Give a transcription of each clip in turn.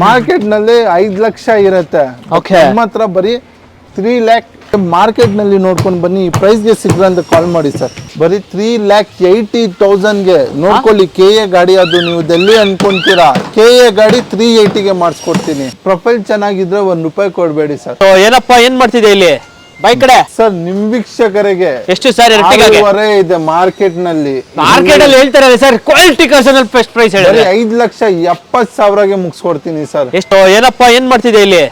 Market ನಲ್ಲಿ 5 ಲಕ್ಷ ಇರುತ್ತೆ. ನಮ್ಮ ಹತ್ರ ಬರೀ 3 ಲ್ಯಾಕ್ ಮಾರ್ಕೆಟ್ ನಲ್ಲಿ ನೋಡ್ಕೊಂಡು ಬನ್ನಿ. ಈ ಪ್ರೈಸ್ ಗೆ ಸಿಗ್ರ ಅಂತ ಕಾಲ್ ಮಾಡಿ ಸರ್. ಬರೀ 3,80,000ಗೆ ನೋಡ್ಕೊಳ್ಳಿ. KA ಗಾಡಿ, ಅದು ನೀವು ಡೆಲ್ಲಿ ಅನ್ಕೊಂತೀರಾ, KA ಗಾಡಿ 380ಗೆ ಮಾಡಿಸ್ಕೊಡ್ತೀನಿ. ಪ್ರೊಫೈಲ್ ಚೆನ್ನಾಗಿದ್ರೆ ₹1 ಕೊಡ್ಬೇಡಿ ಸರ್. ಏನಪ್ಪ ಏನ್ ಮಾಡ್ತಿದೆ ಇಲ್ಲಿ ಬೈಕ್ ಕಡೆ? ಸರ್ ನಿಮ್ ವೀಕ್ಷಕರಿಗೆ ಎಷ್ಟು ಸರ್ ಇದೆ ಮಾರ್ಕೆಟ್ ನಲ್ಲಿ ಹೇಳ್ತಾರೆ ಸರ್. ಕ್ವಾಲಿಟಿ ಬೆಸ್ಟ್ ಪ್ರೈಸ್ ಹೇಳಿ 5,70,000ಗೆ ಮುಗಿಸ್ಕೊಡ್ತೀನಿ ಸರ್. ಎಷ್ಟು ಏನಪ್ಪ ಏನ್ ಮಾಡ್ತಿದೆ ಇಲ್ಲಿ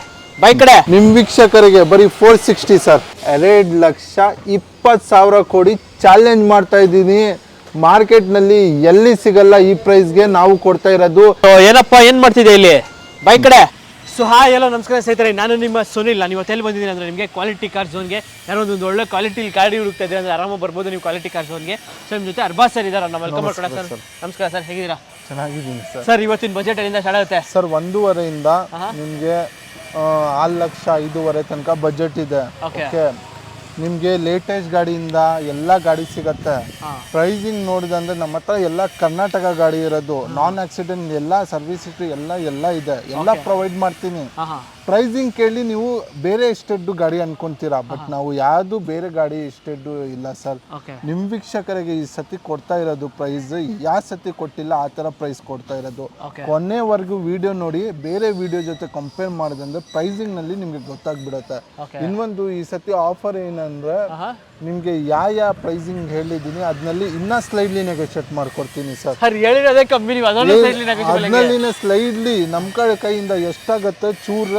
ಬೈಕ್ ಕಡೆ? ನಿಮ್ ವೀಕ್ಷಕರಿಗೆ ಬರೀ 460 ಸರ್. 2,20,000 ಕೊಡಿ ಚಾಲೆಂಜ್ ಮಾಡ್ತಾ ಇದ್ದೀನಿ. ಮಾರ್ಕೆಟ್ ನಲ್ಲಿ ಎಲ್ಲಿ ಸಿಗಲ್ಲ ಈ ಪ್ರೈಸ್ಗೆ ನಾವು ಕೊಡ್ತಾ ಇರೋದು. ಏನಪ್ಪ ಏನ್ ಮಾಡ್ತಿದೆ ಇಲ್ಲಿ ಬೈಕ್ ಕಡೆ? ಸೊ ಹಾಯ್ ಎಲ್ಲ ನಮಸ್ಕಾರ ಸ್ನೇಹಿತರೆ, ನಾನು ನಿಮ್ಮ ಸುನಿಲ್. ನಾನು ಇವತ್ತೆಲ್ಲಿ ಬಂದಿದ್ದೀನಿ ಅಂದರೆ ನಿಮಗೆ ಕ್ವಾಲಿಟಿ ಕಾರ್ ಝೋನ್ಗೆ. ಯಾರೋ ಒಂದು ಒಳ್ಳೆ ಕ್ವಾಲಿಟಿ ಗಾಡಿ ಹುಡುಕ್ತಾ ಇದ್ದೀರಾ ಅಂದರೆ ಆರಾಮಾಗಿ ಬರ್ಬೋದು ನೀವು ಕ್ವಾಲಿಟಿ ಕಾರ್ ಝೋನ್ಗೆ. ಸೊ ನಿಮ್ಮ ಜೊತೆ ಅರ್ಬಾಸ್ ಸರ್ ಇದ್ದಾರೆ, ನಾವು ವೆಲ್ಕಮ್ ಮಾಡ್ಕೊಳ ಸರ್. ನಮಸ್ಕಾರ ಸರ್, ಹೇಗಿದ್ದೀರಾ? ಚೆನ್ನಾಗಿದ್ದೀನಿ ಸರ್. ಸರ್ ಇವತ್ತಿನ ಬಜೆಟ್ ಎಲ್ಲಿಂದ ಸ್ಟಾರ್ಟ್ ಆಗುತ್ತೆ ಸರ್? 1.5 ನಿಮಗೆ 6,05,000 ತನಕ ಬಜೆಟ್ ಇದೆ. ಓಕೆ, ನಿಮಗೆ ಲೇಟೆಸ್ಟ್ ಗಾಡಿಯಿಂದ ಎಲ್ಲ ಗಾಡಿ ಸಿಗತ್ತೆ. ಪ್ರೈಸಿಂಗ್ ನೋಡಿದಂದ್ರೆ ನಮ್ಮ ಹತ್ರ ಎಲ್ಲ ಕರ್ನಾಟಕ ಗಾಡಿ ಇರೋದು. ನಾನ್ ಆಕ್ಸಿಡೆಂಟ್ ಎಲ್ಲ ಸರ್ವಿಸ್ ಹಿಸ್ಟ್ರಿ ಎಲ್ಲ ಇದೆ, ಎಲ್ಲ ಪ್ರೊವೈಡ್ ಮಾಡ್ತೀನಿ. ಪ್ರೈಸಿಂಗ್ ಕೇಳಿ ನೀವು ಬೇರೆ ಎಸ್ಟೇಟ್ ಗಾಡಿ ಅನ್ಕೊಂತೀರಾ, ಬಟ್ ನಾವು ಯಾವ್ದು ಬೇರೆ ಗಾಡಿ ಎಸ್ಟೇಟ್ ಇಲ್ಲ ಸರ್. ನಿಮ್ ವೀಕ್ಷಕರಿಗೆ ಈ ಸತಿ ಕೊಡ್ತಾ ಇರೋದು ಪ್ರೈಸ್ ಯಾವ ಸತಿ ಕೊಟ್ಟಿಲ್ಲ ಆ ತರ ಪ್ರೈಸ್ ಕೊಡ್ತಾ ಇರೋದು. ಕೊನೆವರೆಗೂ ವಿಡಿಯೋ ನೋಡಿ, ಬೇರೆ ವಿಡಿಯೋ ಜೊತೆ ಕಂಪೇರ್ ಮಾಡಿದ್ರೆ ಪ್ರೈಸಿಂಗ್ ನಲ್ಲಿ ನಿಮ್ಗೆ ಗೊತ್ತಾಗ್ಬಿಡತ್ತೆ. ಇನ್ನೊಂದು ಈ ಸತಿ ಆಫರ್ ಏನಂದ್ರೆ ನಿಮ್ಗೆ ಯಾವ ಪ್ರೈಸಿಂಗ್ ಹೇಳಿದೀನಿ ಅದ್ನಲ್ಲಿ ಇನ್ನ ಸ್ಲೈಡ್ಲಿ ನೆಗೋಷಿಯೇಟ್ ಮಾಡ್ಕೊಡ್ತೀನಿ ಸರ್. ಅದ್ನಲ್ಲಿನ ಸ್ಲೈಡ್ಲಿ ನಮ್ ಕೈಯಿಂದ ಎಷ್ಟಾಗತ್ತೆ ಚೂರ್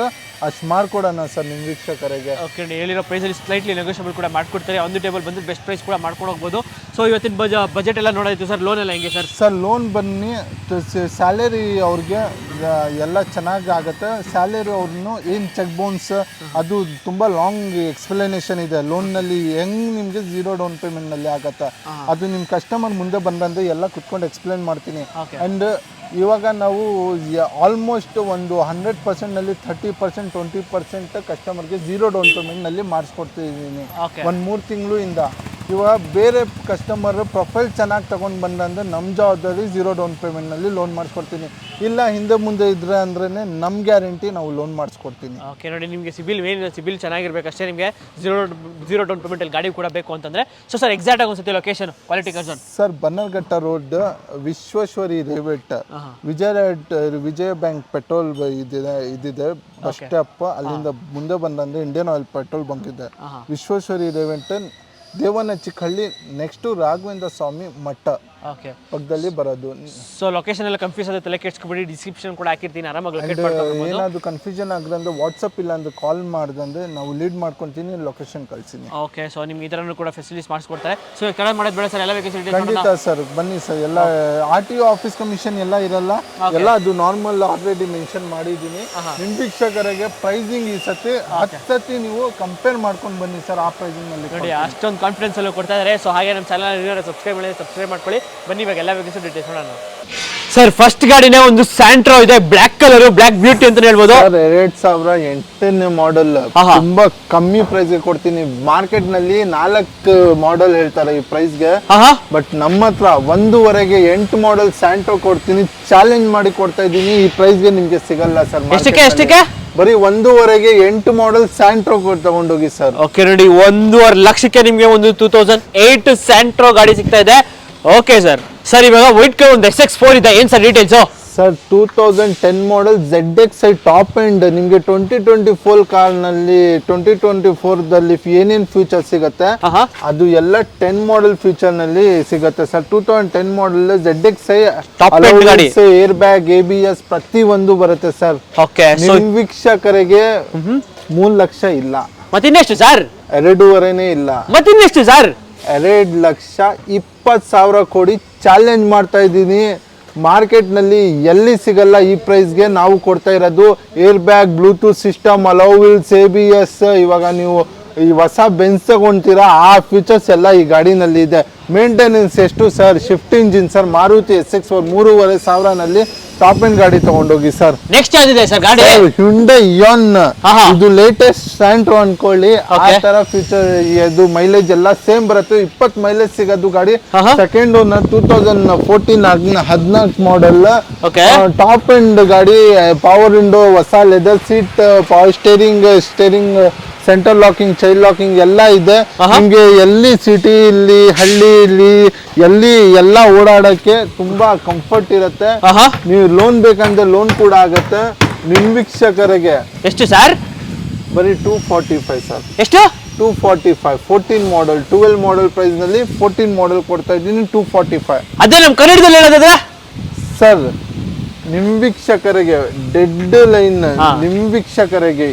ಅಷ್ಟು ಮಾಡ್ಕೊಡೋಣ ಸರ್ ನಿಮ್ ವೀಕ್ಷಕರಿಗೆ. ಓಕೆ, ಹೇಳಿರೋ ಪ್ರೈಸಲ್ಲಿ ಸ್ಲೈಟ್ಲಿ ನೆಗೋಷಿಯಬಲ್ ಕೂಡ ಮಾಡ್ಕೊಡ್ತಾರೆ. ಆನ್ ದಿ ಟೇಬಲ್ ಬಂದು ಬೆಸ್ಟ್ ಪ್ರೈಸ್ ಕೂಡ ಮಾಡ್ಕೊಂಡು ಹೋಗ್ಬೋದು. ಸೊ ಇವತ್ತಿನ ಬಜೆಟ್ ಎಲ್ಲ ನೋಡಾಯ್ತು ಸರ್. ಲೋನ್ ಎಲ್ಲ ಹೆಂಗೆ ಸರ್? ಸರ್ ಲೋನ್ ಬನ್ನಿ, ಸ್ಯಾಲರಿ ಅವ್ರಿಗೆ ಎಲ್ಲ ಚೆನ್ನಾಗಿ ಆಗುತ್ತೆ. ಸ್ಯಾಲರಿ ಅವ್ರನ್ನು ಏನು ಚೆಕ್ ಬೌನ್ಸ್ ಅದು ತುಂಬ ಲಾಂಗ್ ಎಕ್ಸ್ಪ್ಲನೇಷನ್ ಇದೆ. ಲೋನ್ನಲ್ಲಿ ಹೆಂಗ್ ನಿಮಗೆ 0 ಡೌನ್ ಪೇಮೆಂಟ್ನಲ್ಲಿ ಆಗುತ್ತೆ ಅದು ನಿಮ್ಮ ಕಸ್ಟಮರ್ ಮುಂದೆ ಬಂದಂದ್ರೆ ಎಲ್ಲ ಕುತ್ಕೊಂಡು ಎಕ್ಸ್ಪ್ಲೇನ್ ಮಾಡ್ತೀನಿ. ಆ್ಯಂಡ್ ಇವಾಗ ನಾವು ಆಲ್ಮೋಸ್ಟ್ ಒಂದು 100%ನಲ್ಲಿ 30%, 20% ಕಸ್ಟಮರ್ಗೆ 0 ಡೌನ್ ಪೇಮೆಂಟ್ನಲ್ಲಿ ಮಾಡಿಸ್ಕೊಡ್ತಿದ್ದೀನಿ 1-3 ತಿಂಗಳಿಂದ. ಇವಾಗ ಬೇರೆ ಕಸ್ಟಮರ್ ಪ್ರೊಫೈಲ್ ಚೆನ್ನಾಗಿ ತೊಗೊಂಡು ಬಂದಂದ್ರೆ ನಮ್ಮ ಜವಾಬ್ದಾರಿ 0 ಡೌನ್ ಪೇಮೆಂಟ್ನಲ್ಲಿ ಲೋನ್ ಮಾಡಿಸ್ಕೊಡ್ತೀನಿ. ಇಲ್ಲ ಹಿಂದೆ ಮುಂದೆ ಇದ್ರೆ ಅಂದ್ರೆ ನಮ್ಮ ಗ್ಯಾರಂಟಿ ನಾವು ಲೋನ್ ಮಾಡಿಸ್ಕೊಡ್ತೀನಿ. ಓಕೆ ನೋಡಿ, ನಿಮಗೆ ಸಿಬಿಲ್ ಚೆನ್ನಾಗಿರ್ಬೇಕಷ್ಟೇ. ನಿಮಗೆ 0 ಡೌನ್ ಪೇಮೆಂಟಲ್ಲಿ ಗಾಡಿ ಕೂಡ ಬೇಕು ಅಂತಂದರೆ. ಸೊ ಸರ್ ಎಕ್ಸಾಕ್ಟ್ ಆಗಿ ಒಂದ್ಸತಿ location quality car zone sir Bannerghatta road, Vishweshwari ರೇವೆಟ್, ವಿಜಯ ಬ್ಯಾಂಕ್ ಪೆಟ್ರೋಲ್ ಇದಿದೆ ಬಸ್ ಸ್ಟಾಪ್. ಅಲ್ಲಿಂದ ಮುಂದೆ ಬಂದಂದ್ರೆ ಇಂಡಿಯನ್ ಆಯಿಲ್ ಪೆಟ್ರೋಲ್ ಬಂಕ್ ಇದೆ. ವಿಶ್ವೇಶ್ವರಿ ರೇವೆಟ್, ದೇವನಚ್ಚಿಹಳ್ಳಿ, ನೆಕ್ಸ್ಟ್ ರಾಘವೇಂದ್ರ ಸ್ವಾಮಿ ಮಠ ಪಕ್ಕದಲ್ಲಿ ಬರೋದು. ಸೊ ಲೊಕೇಶನ್ ಎಲ್ಲ ಕನ್ಫ್ಯೂಸ್ ಆದ ತಲೆ ಕೆಡ್ಸ್ಕೊಬೇಡಿ, ಡಿಸ್ಕ್ರಿಪ್ಷನ್ ಕೂಡ ಹಾಕಿರ್ತೀನಿ, ಆರಾಮಾಗಿ ಲೊಕೇಟ್ ಮಾಡ್ಕೊಂಡು. ಏನಾದ್ರು ಕನ್ಫ್ಯೂಷನ್ ಆಗಂದ್ರೆ ವಾಟ್ಸಪ್ ಇಲ್ಲ ಅಂದ್ರೆ ಕಾಲ್ ಮಾಡಿದ್ರೆ ನಾವು ಲೀಡ್ ಮಾಡ್ಕೊಂತೀನಿ, ಲೊಕೇಶನ್ ಕಳ್ಸಿನಿ. ಓಕೆ, ಸೊ ನಿಮ್ಗೆ ಈ ಥರನೂ ಕೂಡ ಫೆಸಿಲಿಟೀಸ್ ಮಾಡಿಸ್ಕೊಡ್ತಾರೆ. ಸೊ ಕಡೆ ಮಾಡೋದು ಬೇಡ ಸರ್, ಎಲ್ಲ ವೆಕೇಷನ್ ಖಂಡಿತ ಸರ್ ಬನ್ನಿ ಸರ್. ಎಲ್ಲ RTO ಆಫೀಸ್ ಕಮಿಷನ್ ಎಲ್ಲ ಇರಲ್ಲ, ಎಲ್ಲ ಅದು ನಾರ್ಮಲ್ ಆಲ್ರೆಡಿ ಮೆನ್ಷನ್ ಮಾಡಿದ್ದೀನಿ. ನಿಮ್ ವೀಕ್ಷಕರಿಗೆ ಪ್ರೈಸಿಂಗ್ ಈ ಸತಿ 10 ಸತಿ ನೀವು ಕಂಪೇರ್ ಮಾಡ್ಕೊಂಡು ಬನ್ನಿ ಸರ್. ಆ ಪ್ರೈಸಿಂಗ್ ನಲ್ಲಿ ನೋಡಿ ಅಷ್ಟೊಂದು ಕಾನ್ಫಿಡೆನ್ಸ್ ಅಲ್ಲೂ ಕೊಡ್ತಾ ಇದ್ದಾರೆ. ಸೊ ಹಾಗೆ ನಮ್ಮ ಚಾನಲ್ ಸಬ್ಸ್ಕ್ರೈಬ್ ಮಾಡ್ಕೊಳ್ಳಿ. ಬನ್ನಿ ಇವಾಗ ಎಲ್ಲ ಬೇಕಾದ ಡೀಟೇಲ್ಸ್ ನೋಡೋಣ. ಸರ್ ಫಸ್ಟ್ ಗಾಡಿನೇ ಒಂದು ಸ್ಯಾಂಟ್ರೋ ಇದೆ, ಬ್ಲಾಕ್ ಕಲರ್, ಬ್ಲಾಕ್ ಬ್ಯೂಟಿ ಅಂತ ಹೇಳ್ಬೋದು. 2008ನೇ ಮಾಡೆಲ್, ತುಂಬಾ ಕಮ್ಮಿ ಪ್ರೈಸ್ ಗೆ ಕೊಡ್ತೀನಿ. ಮಾರ್ಕೆಟ್ ನಲ್ಲಿ 4 ಮಾಡೆಲ್ ಹೇಳ್ತಾರೆ ಈ ಪ್ರೈಸ್ ಗೆ, ಬಟ್ ನಮ್ಮ ಹತ್ರ 1.5ಗೆ 8 ಮಾಡೆಲ್ ಸ್ಯಾಂಟ್ರೋ ಕೊಡ್ತೀನಿ. ಚಾಲೆಂಜ್ ಮಾಡಿ ಕೊಡ್ತಾ ಇದ್ದೀನಿ. ಈ ಪ್ರೈಸ್ ಗೆ ನಿಮ್ಗೆ ಸಿಗಲ್ಲ ಸರ್. ಎಷ್ಟಕ್ಕೆ? ಬರೀ 1.5ಗೆ 8 ಮಾಡೆಲ್ ಸ್ಯಾಂಟ್ರೋ ತಗೊಂಡೋಗಿ ಸರ್. ಓಕೆ ನೋಡಿ, 1.5 ಲಕ್ಷಕ್ಕೆ ನಿಮ್ಗೆ ಒಂದು 2008 ಸ್ಯಾಂಟ್ರೋ ಗಾಡಿ ಸಿಗ್ತಾ ಇದೆ. Okay sir. ಸರ್ ಇವಾಗ ವೈಟ್ ಕಲರ್ ಒಂದು SX4 ಇದೆ, ಏನ್ sir details? Sir 2010 model ZXi top end. ನಿಮಗೆ 2024 ಕಾರ್ನಲ್ಲಿ 2024ದಲ್ಲಿ ಏನೇನು ಫೀಚರ್ ಸಿಗುತ್ತೆ ಅದು ಎಲ್ಲ 10 ಮಾಡೆಲ್ ಫೀಚರ್ ನಲ್ಲಿ ಸಿಗುತ್ತೆ sir. 2010 model ZXi air bag, ABS ಪ್ರತಿ ಒಂದು ಬರುತ್ತೆ ಸರ್. ನಿಮ್ ವೀಕ್ಷಕರಿಗೆ 3 ಲಕ್ಷ ಇಲ್ಲ, ಮತ್ತಿನ್ನೆಷ್ಟು ಸರ್? 2.5ನೇ ಇಲ್ಲ, ಮತ್ತಿನ್ನೆಷ್ಟು ಸರ್? 2,20,000 ಕೊಡಿ ಚಾಲೆಂಜ್ ಮಾಡ್ತಾ ಇದ್ದೀನಿ. ಮಾರ್ಕೆಟ್ ನಲ್ಲಿ ಎಲ್ಲಿ ಸಿಗಲ್ಲ ಈ ಪ್ರೈಸ್ಗೆ ನಾವು ಕೊಡ್ತಾ ಇರೋದು. Air bag, Bluetooth system, hello wheels, ABS. ಇವಾಗ ನೀವು ಈ ಹೊಸ ಬೆನ್ಸ್ ತಗೊಂತೀರಾ ಆ ಫೀಚರ್ಸ್ ಎಲ್ಲ ಈ ಗಾಡಿನಲ್ಲಿ ಇದೆ. ಮೇಂಟೆನೆನ್ಸ್ ಎಷ್ಟು ಸರ್? Shift engine sir, Maruti SX4 3,500ನಲ್ಲಿ ಟಾಪ್ ಎಂಡ್ ಗಾಡಿ ತಗೊಂಡೋಗಿ ಸರ್. ನೆಕ್ಸ್ಟ್ ಯಾವ್ದಿದೆ ಸರ್ ಗಾಡಿ? ಹ್ಯುಂಡೈ ಇಯಾನ್, ಆಹಾ. ಇದು ಲೇಟೆಸ್ಟ್ ಸ್ಯಾಂಟ್ರೋ ಅನ್ಕೊಳ್ಳಿ. ಆ Okay. ತರ ಫೀಚರ್, ಇದು ಮೈಲೇಜ್ ಎಲ್ಲ ಸೇಮ್ ಬರುತ್ತೆ. 20 ಮೈಲೇಜ್ ಸಿಗೋದು ಗಾಡಿ. ಆಹಾ. Second owner 2014 14 model. Okay. Top end ಗಾಡಿ, ಪವರ್ ವಿಂಡೋ, ಹೊಸ leather seat, power steering centre locking, child locking ಎಲ್ಲ ಇದೆ. ಆಹಾ. ನಿಮ್ಗೆ ಎಲ್ಲಿ ಸಿಟಿಲಿ ಹಳ್ಳಿಲಿ ಎಲ್ಲಿ ಎಲ್ಲ ಓಡಾಡಕ್ಕೆ ತುಂಬಾ ಕಂಫರ್ಟ್ ಇರುತ್ತೆ. ಆಹಾ. ನೀವು ಲೋನ್ ಬೇಕಂದ್ರೆ ಲೋನ್ ಕೂಡ ಆಗತ್ತೆ. ನಿಮ್ ವೀಕ್ಷಕರಿಗೆ ಎಷ್ಟು ಸರ್? ಬರೀ 245 ಸರ್. ಎಷ್ಟು? 245 14 ಮಾಡೆಲ್ 12 ಮಾಡೆಲ್ ಪ್ರೈಸ್ ನಲ್ಲಿ 14 ಮಾಡೆಲ್ ಕೊಡ್ತಾ ಇದ್ದೀನಿ 245. ಅದೇ ನಮ್ ಕನ್ನಡದಲ್ಲಿ ಹೇಳೋದಾದ್ರೆ ಸರ್ ನಿಮ್ ವೀಕ್ಷಕರಿಗೆ ಡೆಡ್ ಲೈನ್, ನಿಮ್ ವೀಕ್ಷಕರಿಗೆ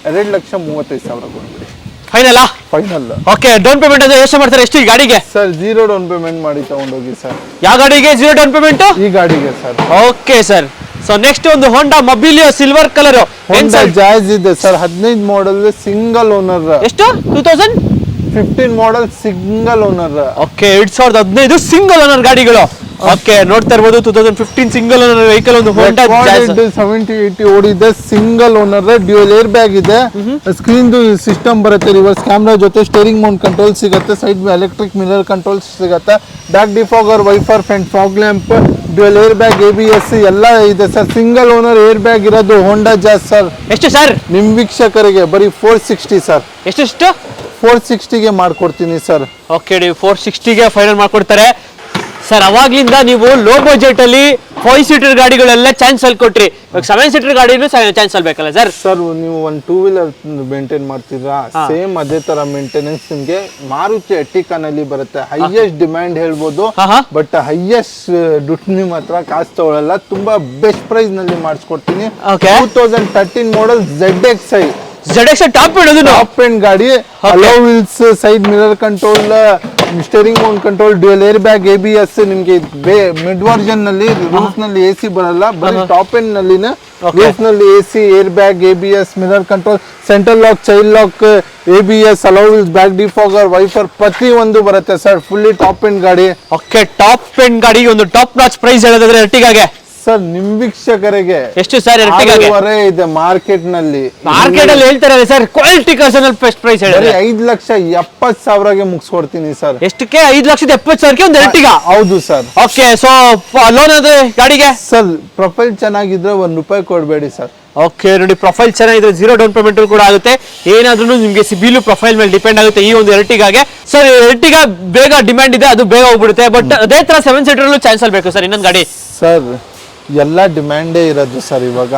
2,35,000 ಕೊಡ್ಬಿಡಿ final. Final. Okay, down payment ಅಂದ್ರೆ ಎಷ್ಟು ಮಾಡ್ತಾರೆ? ಎಷ್ಟು ಈ ಗಾಡಿಗೆ ಸರ್ 0 ಡೌನ್ ಪೇಮೆಂಟ್ ಮಾಡಿ ತಗೊಂಡೋಗಿ ಸರ್. ಯಾವ ಗಾಡಿಗೆ 0 ಡೌನ್ ಪೇಮೆಂಟ್? ಈ ಗಾಡಿಗೆ sir. Okay sir. So next ಒಂದು ಹೋಂಡಾ ಮೊಬಿಲಿಯೋ ಸಿಲ್ವರ್ ಕಲರ್. ಹೋಂಡಾ ಜಾಯ್ಸ್ ಇದೆ ಸರ್. 15 model single owner. ಎಷ್ಟು? 2015 model single owner. Okay, 2015 single owner ಗಾಡಿಗಳು. ಓಕೆ, ನೋಡ್ತಾ ಇರ್ಬೋದು 2015 ಸಿಂಗಲ್ ಓನರ್ ವೆಹಿಕಲ್, ಒಂದು ಹೋಂಡಾ ಜಾಜ್ 70-80 ಓಡಿದೆ. Single owner, dual air bag ಇದೆ. ಸ್ಕ್ರೀನ್ ಸಿಸ್ಟಮ್ ಬರುತ್ತೆ, ರಿವರ್ಸ್ ಕ್ಯಾಮ್ರಾ ಜೊತೆ ಸ್ಟೇರಿಂಗ್ ಮೌಂಟ್ ಕಂಟ್ರೋಲ್ ಸಿಗುತ್ತೆ, ಸೈಡ್ ಎಲೆಕ್ಟ್ರಿಕ್ ಮಿರರ್ ಕಂಟ್ರೋಲ್ ಸಿಗುತ್ತೆ, back defogger, wiper, front fog lamp, dual air bag, ABS ಎಲ್ಲ ಇದೆ sir. Single owner air bag ಇರೋದು Honda Jazz sir. ಎಷ್ಟು sir? ನಿಮ್ ವೀಕ್ಷಕರಿಗೆ ಬರೀ 460 ಸರ್. ಎಷ್ಟು? 460ಗೆ ಮಾಡ್ಕೊಡ್ತೀನಿ ಸರ್. ಓಕೆ, 460ಗೆ ಫೈನಲ್ ಮಾಡ್ಕೊಡ್ತಾರೆ ಸರ್. ಅವಾಗ್ಲಿಂದ ನೀವು ಲೋ ಬಜೆಟ್ ಅಲ್ಲಿ 5 ಸೀಟರ್ ಗಾಡಿಗಳೆಲ್ಲ ಚಾನ್ಸ್ ಅಲ್ಲಿ ಕೊಟ್ರಿ. ಇವಾಗ 7 ಸೀಟರ್ ಗಾಡಿನೂ ಚಾನ್ಸ್ ಅಲ್ಲಿ ಬೇಕಲ್ಲ ಸರ್? ಸರ್ ನೀವು ಒಂದು 2 ವೀಲರ್ ಮೇಂಟೈನ್ ಮಾಡ್ತೀರಾ, ಸೇಮ್ ಅದೇ ತರ ಮೇಂಟೆನೆನ್ಸ್ ನಿಮ್ಗೆ ಮಾರುತಿ ಎರ್ಟಿಗಾನಲ್ಲಿ ಬರುತ್ತೆ. ಹೈಯೆಸ್ಟ್ ಡಿಮ್ಯಾಂಡ್ ಹೇಳ್ಬೋದು, ಬಟ್ ಹೈಯೆಸ್ಟ್ ದುಡ್ಡು ನಿಮ್ಮ ಹತ್ರ ಕಾಸು ತಗೊಳ್ಳಲ್ಲ. ತುಂಬಾ ಬೆಸ್ಟ್ ಪ್ರೈಸ್ ನಲ್ಲಿ ಮಾಡಿಸ್ಕೊಡ್ತೀನಿ. 2013 model ZXi top top end ಗಾಡಿ. Alloy wheels, side mirror control, steering mount control, dual air bag, ABS. ನಿಮ್ಗೆ ಮಿಡ್ ವರ್ಷನ್ ನಲ್ಲಿ ರೂಫ್ ನಲ್ಲಿ AC ಬರಲ್ಲ, ಬರೀ ಟಾಪ್ ಎಂಡ್ ನಲ್ಲಿನ ರೂಫ್ ನಲ್ಲಿ AC, air bag, ABS, mirror control, centre lock, child lock, ABS, alloy wheels, back defogger, wiper ಪ್ರತಿ ಒಂದು ಬರುತ್ತೆ ಸರ್. ಫುಲ್ಲಿ ಟಾಪ್ ಎಂಡ್ ಗಾಡಿ. ಓಕೆ, ಟಾಪ್ ಎಂಡ್ ಗಾಡಿ ಒಂದು ಟಾಪ್ ನಾಚ್ ಪ್ರೈಸ್ ಹೇಳೋದಾದ್ರೆ ಎರ್ಟಿಗಾಗೆ ಸರ್ ನಿಮ್ ವೀಕ್ಷಕರಿಗೆ ಎಷ್ಟು ಸರ್? ಎರ್ಟಿಗಾಗೆ ಇದೆ ಮಾರ್ಕೆಟ್ ನಲ್ಲಿ ಹೇಳ್ತಾರೆ ಸರ್. ಕ್ವಾಲಿಟಿ ಕಾರ್ಸಲ್ಲಿ ಬೆಸ್ಟ್ ಪ್ರೈಸ್ ಹೇಳಿದ್ರೆ 5,70,000ಗೆ ಮುಗಿಸ್ಕೊಡ್ತೀನಿ ಸರ್. ಎಷ್ಟಕ್ಕೆ? 5,70,000ಕ್ಕೆ ಒಂದು ಎರ್ಟಿಗಾ? ಹೌದು ಸರ್. ಓಕೆ, ಸೊ ಲೋನ್ ಆದ್ರೆ ಗಾಡಿಗೆ ಸರ್ ಪ್ರೊಫೈಲ್ ಚೆನ್ನಾಗಿದ್ರೆ ₹1 ಕೊಡಬೇಡಿ ಸರ್. ಓಕೆ, ನೋಡಿ ಪ್ರೊಫೈಲ್ ಚೆನ್ನಾಗಿದ್ರೆ 0 ಡೌನ್ ಪೇಮೆಂಟ್ ಕೂಡ ಆಗುತ್ತೆ. ಏನಾದ್ರೂ ನಿಮಗೆ ಸಿಬಿಲ್ ಪ್ರೊಫೈಲ್ ಮೇಲೆ ಡಿಪೆಂಡ್ ಆಗುತ್ತೆ ಈ ಒಂದು ಎರ್ಟಿಗಾಗೆ. ಸರ್ ಎರ್ಟಿಗಾ ಬೇಗ ಡಿಮ್ಯಾಂಡ್ ಇದೆ, ಅದು ಬೇಗ ಹೋಗ್ಬಿಡುತ್ತೆ. ಬಟ್ ಅದೇ ತರ 7 ಸೀಟರ್ ಚಾನ್ಸ್ ಅಲ್ಲಿ ಬೇಕು ಸರ್ ಇನ್ನೊಂದು ಗಾಡಿ? ಸರ್ ಎಲ್ಲ ಡಿಮ್ಯಾಂಡೇ ಇರೋದು ಸರ್. ಇವಾಗ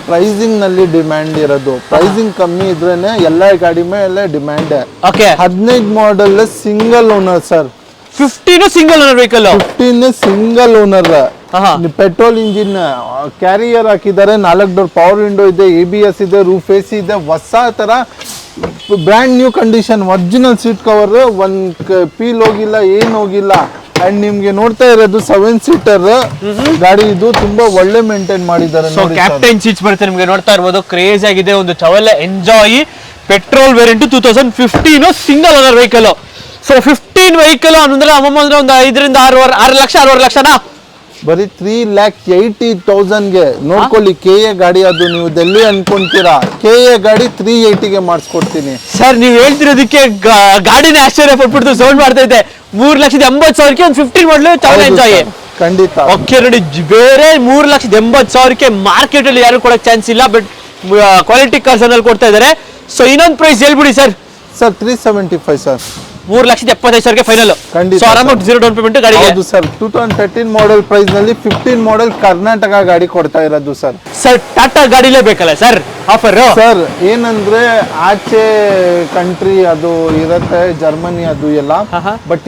ಪ್ರೈಸಿಂಗ್ ನಲ್ಲಿ ಡಿಮ್ಯಾಂಡ್ ಇರೋದು. ಪ್ರೈಸಿಂಗ್ ಕಮ್ಮಿ ಇದ್ರೇನೆ ಎಲ್ಲ ಗಾಡಿ ಮೇಲೆ demand. Okay, 15 model single owner sir. 15 single owner vehicle. 15 single owner. Petrol engine, carrier ಹಾಕಿದ್ದಾರೆ, 4 ಡೋರ್ ಪವರ್ ವಿಂಡೋ ಇದೆ, ABS ಇದೆ, ರೂಫ್ AC ಇದೆ, ಹೊಸ ತರ brand new condition, original seat cover, ಒಂದು ಪೀಲ್ ಹೋಗಿಲ್ಲ, ಏನ್ ಹೋಗಿಲ್ಲ. ಅಂಡ್ ನಿಮ್ಗೆ ನೋಡ್ತಾ ಇರೋದು 7 ಸೀಟರ್ ಗಾಡಿ. ಇದು ತುಂಬಾ ಒಳ್ಳೆ ಮೇಂಟೈನ್ ಮಾಡಿದ್ದಾರೆ. ಕ್ಯಾಪ್ಟನ್ ಸೀಟ್ಸ್ ಬರುತ್ತೆ ನಿಮ್ಗೆ, ನೋಡ್ತಾ ಇರ್ಬೋದು. ಕ್ರೇಜ್ ಆಗಿದೆ, ಒಂದು ಚವಲ್ಲ enjoy. Petrol variant 2015 single owner vehicle. So 15 vehicle ಅಂದ್ರೆ ಅಮ್ಮಮ್ಮ ಅಂದ್ರೆ ಒಂದು 5ರಿಂದ 6 ಲಕ್ಷ 6 ಲಕ್ಷನಾ? ಬರೀ 3,80,000ಗೆ ನೋಡ್ಕೊಳ್ಳಿ. KA ಗಾಡಿ ಅದು. ನೀವು ಡೆಲ್ಲಿ ಅನ್ಕೊಂತೀರಾ, KA ಗಾಡಿ 380ಗೆ ಮಾಡಿಸ್ಕೊಡ್ತೀನಿ ಸರ್. ನೀವು ಹೇಳ್ತಿರೋದಕ್ಕೆ ಗಾಡಿನ ಆಶ್ಚರ್ಯ ಪಟ್ಬಿಡ್ತು, ಸೌಂಡ್ ಮಾಡ್ತಾ ಇದ್ದೆ. 3,80,000ಕ್ಕೆ ಒಂದು 15 ಮಾಡಲು ಚವಲ ಎಂಜಾಯ್. ಖಂಡಿತ. ಓಕೆ ನೋಡಿ, ಬೇರೆ 3,80,000ಕ್ಕೆ ಮಾರ್ಕೆಟ್ ಅಲ್ಲಿ ಯಾರು ಕೊಡಕ್ ಚಾನ್ಸ್ ಇಲ್ಲ, ಬಟ್ ಕ್ವಾಲಿಟಿ ಕಾರ್ಸ್ ಅಲ್ಲಿ ಕೊಡ್ತಾ ಇದಾರೆ. ಸೊ ಇನ್ನೊಂದು ಪ್ರೈಸ್ ಹೇಳ್ಬಿಡಿ ಸರ್. 375 ಸರ್. 3,75,000ಗೆ ಫೈನಲ್. ಸೊ ಆರಾಮಾಗಿ 0 ಡೌನ್ ಪೇಮೆಂಟ್ ಗಾಡಿ. ಹೌದು ಸರ್. 2013 ಮಾಡೆಲ್ ಪ್ರೈಸ್ ನಲ್ಲಿ 15 ಮಾಡೆಲ್ ಕರ್ನಾಟಕ ಗಾಡಿ ಕೊಡ್ತಾ ಇರೋದು ಸರ್. ಸರ್ ಟಾಟಾ ಗಾಡಿಲೇ ಬೇಕಲ್ಲ ಸರ್ ಆಫರ್? ಸರ್ ಏನಂದ್ರೆ ಆಚೆ ಕಂಟ್ರಿ ಅದು ಇರುತ್ತೆ, ಜರ್ಮನಿ ಅದು ಎಲ್ಲ. ಬಟ್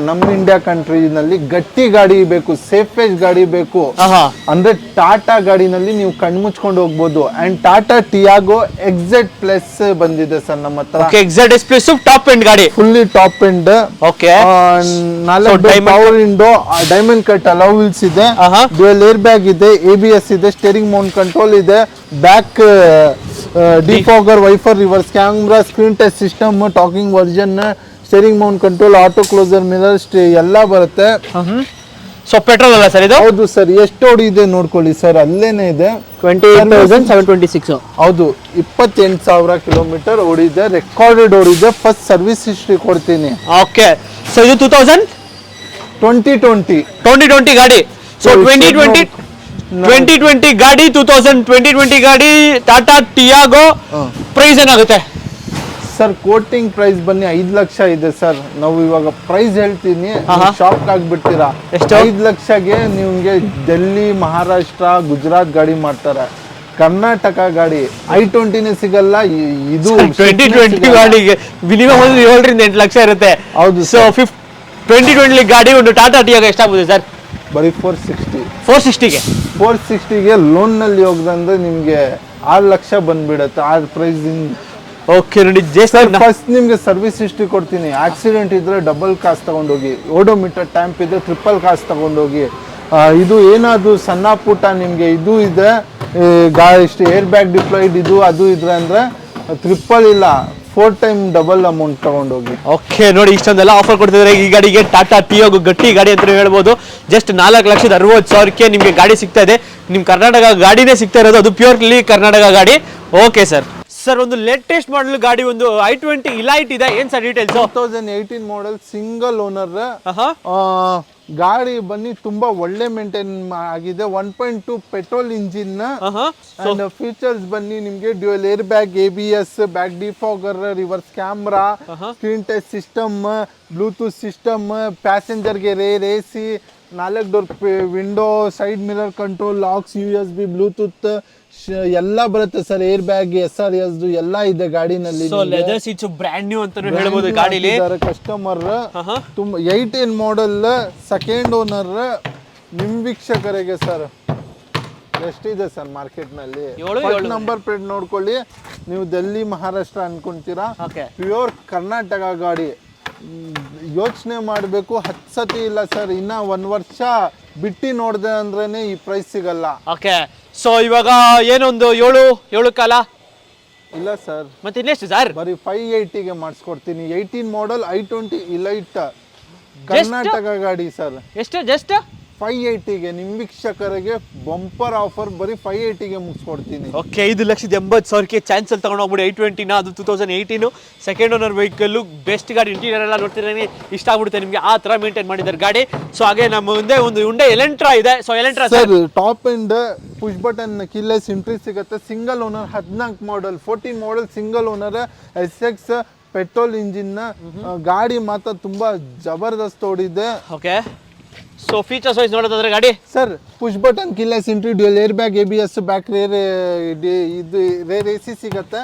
ನಮ್ಮ ಇಂಡಿಯಾ ಕಂಟ್ರಿ ನಲ್ಲಿ ಗಟ್ಟಿ ಗಾಡಿ ಬೇಕು, ಸೇಫೆಸ್ಟ್ ಗಾಡಿ ಬೇಕು. ಅಂದ್ರೆ ಟಾಟಾ ಗಾಡಿನಲ್ಲಿ ನೀವು ಕಣ್ಮುಚ್ಕೊಂಡು ಹೋಗ್ಬೋದು. And Tata Tiago XZ plus ಬಂದಿದೆ ಸರ್ ನಮ್ಮ ಹತ್ರ. XZ ಪ್ಲಸ್ ಟಾಪ್ ಎಂಡ್ ಗಾಡಿ, fully top end. Okay, 4 power window, diamond cut alloy wheels ಇದೆ, ಡ್ಯೂಯಲ್ ಏರ್ ಬ್ಯಾಗ್ ಇದೆ, ABS ಇದೆ, ಸ್ಟೇರಿಂಗ್ ಮೌಂಟ್ ಕಂಟ್ರೋಲ್ ಇದೆ, back defogger, wiper, reverse camera, screen touch system, talking version, steering mount control, auto closer, mirror ಎಲ್ಲ ಬರುತ್ತೆ. So petrol ಅಲ್ಲ sir ಇದು? ಹೌದು sir. ಎಷ್ಟು ಓಡಿದೆ ನೋಡ್ಕೊಳ್ಳಿ ಸರ್, ಅಲ್ಲೇನೆ ಇದೆ. 28,726. ಹೌದು, 28,000 ಕಿಲೋಮೀಟರ್ ಓಡಿದೆ, ರೆಕಾರ್ಡೆಡ್ ಓಡಿದೆ. ಫಸ್ಟ್ ಸರ್ವಿಸ್ ಹಿಸ್ಟ್ರಿ ಕೊಡ್ತೀನಿ. ಓಕೆ, ಸೊ ಇದು 2020 ಗಾಡಿ. ಸೊ 2020 ಗಾಡಿ, 2020 ಗಾಡಿ, ಟಾಟಾ ಟಿಯಾಗೋ. ಪ್ರೈಸ್ ಏನಾಗುತ್ತೆ ಸರ್? ಕೋಟಿಂಗ್ ಪ್ರೈಸ್ ಬನ್ನಿ 5 ಲಕ್ಷ ಇದೆ ಸರ್. ನಾವು ಇವಾಗ ಪ್ರೈಸ್ ಹೇಳ್ತೀನಿ, ಶಾಕ್ ಆಗ್ಬಿಡ್ತೀರಾ. ಎಷ್ಟು? 5 ಲಕ್ಷಗೆ ನಿಮ್ಗೆ ಡೆಲ್ಲಿ, ಮಹಾರಾಷ್ಟ್ರ, ಗುಜರಾತ್ ಗಾಡಿ ಮಾಡ್ತಾರೆ. ಕರ್ನಾಟಕ ಗಾಡಿ i20ನೇ ಸಿಗಲ್ಲ. ಇದು 2020 ಗಾಡಿಗೆ ಮಿನಿಮಮ್ ಒಂದು 7 ರಿಂದ 8 ಲಕ್ಷ ಇರುತ್ತೆ. ಹೌದು. ಸೊ 2020 ಗಾಡಿ ಒಂದು ಟಾಟಾ ಟಿಯಾಗೋ ಎಷ್ಟಾಗುತ್ತೆ ಸರ್? ಬರೀ 460. 460ಗೆ ಲೋನ್ ನಲ್ಲಿ ಹೋಗದಂದ್ರೆ ನಿಮ್ಗೆ 6 ಲಕ್ಷ ಬಂದ್ಬಿಡತ್ತೆ. ಆ ಪ್ರೈಸ್. ಓಕೆ ನೋಡಿ, ಫಸ್ಟ್ ನಿಮ್ಗೆ ಸರ್ವಿಸ್ ಹಿಸ್ಟ್ರಿ ಕೊಡ್ತೀನಿ. ಆಕ್ಸಿಡೆಂಟ್ ಇದ್ರೆ ಡಬಲ್ ಕಾಸ್ಟ್ ತಗೊಂಡೋಗಿ, ಓಡೋಮೀಟರ್ ಟ್ಯಾಂಪ್ ಇದ್ರೆ ಟ್ರಿಪಲ್ ಕಾಸ್ಟ್ ತಗೊಂಡೋಗಿ. ಇದು ಏನಾದ್ರು ಸಣ್ಣ ಪುಟ್ಟ ನಿಮ್ಗೆ ಇದು ಇದೆ, ಇಷ್ಟು ಏರ್ ಬ್ಯಾಗ್ ಡಿಪ್ಲಾಯ್ಡ್ ಇದು ಅದು ಇದ್ರೆ ಅಂದ್ರೆ ಟ್ರಿಪಲ್ ಇಲ್ಲ 4 ಟೈಮ್ ಡಬಲ್ ಅಮೌಂಟ್ ತಗೊಂಡೋಗಿ. ಓಕೆ ನೋಡಿ, ಇಷ್ಟೊಂದೆಲ್ಲ ಆಫರ್ ಕೊಡ್ತಿದ್ದಾರೆ ಈ ಗಾಡಿಗೆ. ಟಾಟಾ ಟಿಯಾಗೋ ಗಟ್ಟಿ ಗಾಡಿ ಅಂತ ಹೇಳ್ಬೋದು. ಜಸ್ಟ್ 4,60,000 ನಿಮಗೆ ಗಾಡಿ ಸಿಗ್ತಾ ಇದೆ. ನಿಮ್ ಕರ್ನಾಟಕ ಗಾಡಿನೇ ಸಿಗ್ತಾ ಇರೋದು, ಅದು ಪ್ಯೂರ್ಲಿ ಕರ್ನಾಟಕ ಗಾಡಿ. Okay sir. ಸರ್ ಒಂದು ಲೇಟೆಸ್ಟ್ ಮಾಡಲ್ ಗಾಡಿ, ಒಂದು i20 ಇಲೈಟ್ ಇದೆ. ಏನ್ sir details? 2018 model, single owner ಗಾಡಿ. ಬನ್ನಿ, ತುಂಬಾ ಒಳ್ಳೆ ಮೇಂಟೈನ್ ಆಗಿದೆ. 1.2 ಪೆಟ್ರೋಲ್ ಇಂಜಿನ್. ಅಂಡ್ ಫೀಚರ್ಸ್ ಬನ್ನಿ ನಿಮ್ಗೆ dual air bag, ABS, back defogger, reverse camera, screen touch system, bluetooth system, ಪ್ಯಾಸೆಂಜರ್ಗೆ rear AC, 4 door window, side mirror control, locks, USB, bluetooth ಎಲ್ಲ ಬರುತ್ತೆ ಸರ್. ಏರ್ ಬ್ಯಾಗ್, SRS ಎಲ್ಲ ಇದೆ ಗಾಡಿನಲ್ಲಿ. Leather seats brand new ಅಂತ ಹೇಳ್ಬೋದು ಗಾಡಿಲಿ. Customer ತುಂಬಾ 18 model, second owner. ನಿಮ್ ವೀಕ್ಷಕರಿಗೆ ಸರ್ ಎಷ್ಟಿದೆ ಸರ್ ಮಾರ್ಕೆಟ್ ನಲ್ಲಿ? ನಂಬರ್ ಪ್ಲೇಟ್ ನೋಡ್ಕೊಳ್ಳಿ. ನೀವು ಡೆಲ್ಲಿ, ಮಹಾರಾಷ್ಟ್ರ ಅನ್ಕೊಂತೀರಾ, ಪ್ಯೂರ್ ಕರ್ನಾಟಕ ಗಾಡಿ. ಯೋಚನೆ ಮಾಡಬೇಕು, 10 ಸತಿ ಇಲ್ಲ ಸರ್. ಇನ್ನ 1 ವರ್ಷ ಬಿಟ್ಟು ನೋಡ್ದೆ ಅಂದ್ರೇನೆ ಈ ಪ್ರೈಸ್ ಸಿಗಲ್ಲ. ಓಕೆ, ಸೊ ಇವಾಗ ಏನೊಂದು 7 ಕಾಲ ಇಲ್ಲ ಸರ್. ಮತ್ತೆ ಇನ್ನೆಷ್ಟು ಸರ್? ಬರೀ 580ಗೆ ಮಾಡಿಸ್ಕೊಡ್ತೀನಿ. 18 ಮಾಡೆಲ್ i20 ಇಲೈಟ್ ಕರ್ನಾಟಕ ಗಾಡಿ ಸರ್. ಎಷ್ಟು? ಜಸ್ಟ್ 580ಗೆ ನಿಮ್ ವೀಕ್ಷಕರಿಗೆ ಬಂಪರ್ ಆಫರ್. ಬರೀ 580ಗೆ ಮುಗಿಸ್ಕೊಡ್ತೀನಿ. ಓಕೆ, 5,80,000ಕ್ಕೆ ಚಾನ್ಸ್ ಅಲ್ಲಿ ತಗೊಂಡು ಹೋಗ್ಬಿಡಿ i20ನ. ಅದು 2018 ಸೆಕೆಂಡ್ ಓನರ್ ವೆಹಿಕಲ್, ಬೆಸ್ಟ್ ಗಾಡಿ. ಇಂಟೀರಿಯರ್ ಎಲ್ಲ ನೋಡ್ತಿದ್ರೆ ಇಷ್ಟ ಆಗ್ಬಿಡುತ್ತೆ ನಿಮಗೆ, ಆ ತರ ಮೇಂಟೈನ್ ಮಾಡಿದ್ದಾರೆ ಗಾಡಿ. ಸೊ ಹಾಗೆ ನಮ್ಮ ಮುಂದೆ ಒಂದು Hyundai ಎಲೆಂಟ್ರಾ ಇದೆ. So Elantra sir top end push button keyless entry ಸಿಗುತ್ತೆ. Single owner, 14 model, 14 model, single owner, SX petrol engine ಗಾಡಿ. ಮಾತ್ರ ತುಂಬಾ ಜಬರ್ದಸ್ತ್ ಓಡಿದೆ. ಓಕೆ, ಸೊ ಫೀಚರ್ಸ್ ವೈಸ್ ನೋಡೋದಾದ್ರೆ ಗಾಡಿ sir push button keyless entry, dual air bag, ABS, back rear ಇದು rear AC ಸಿಗುತ್ತೆ.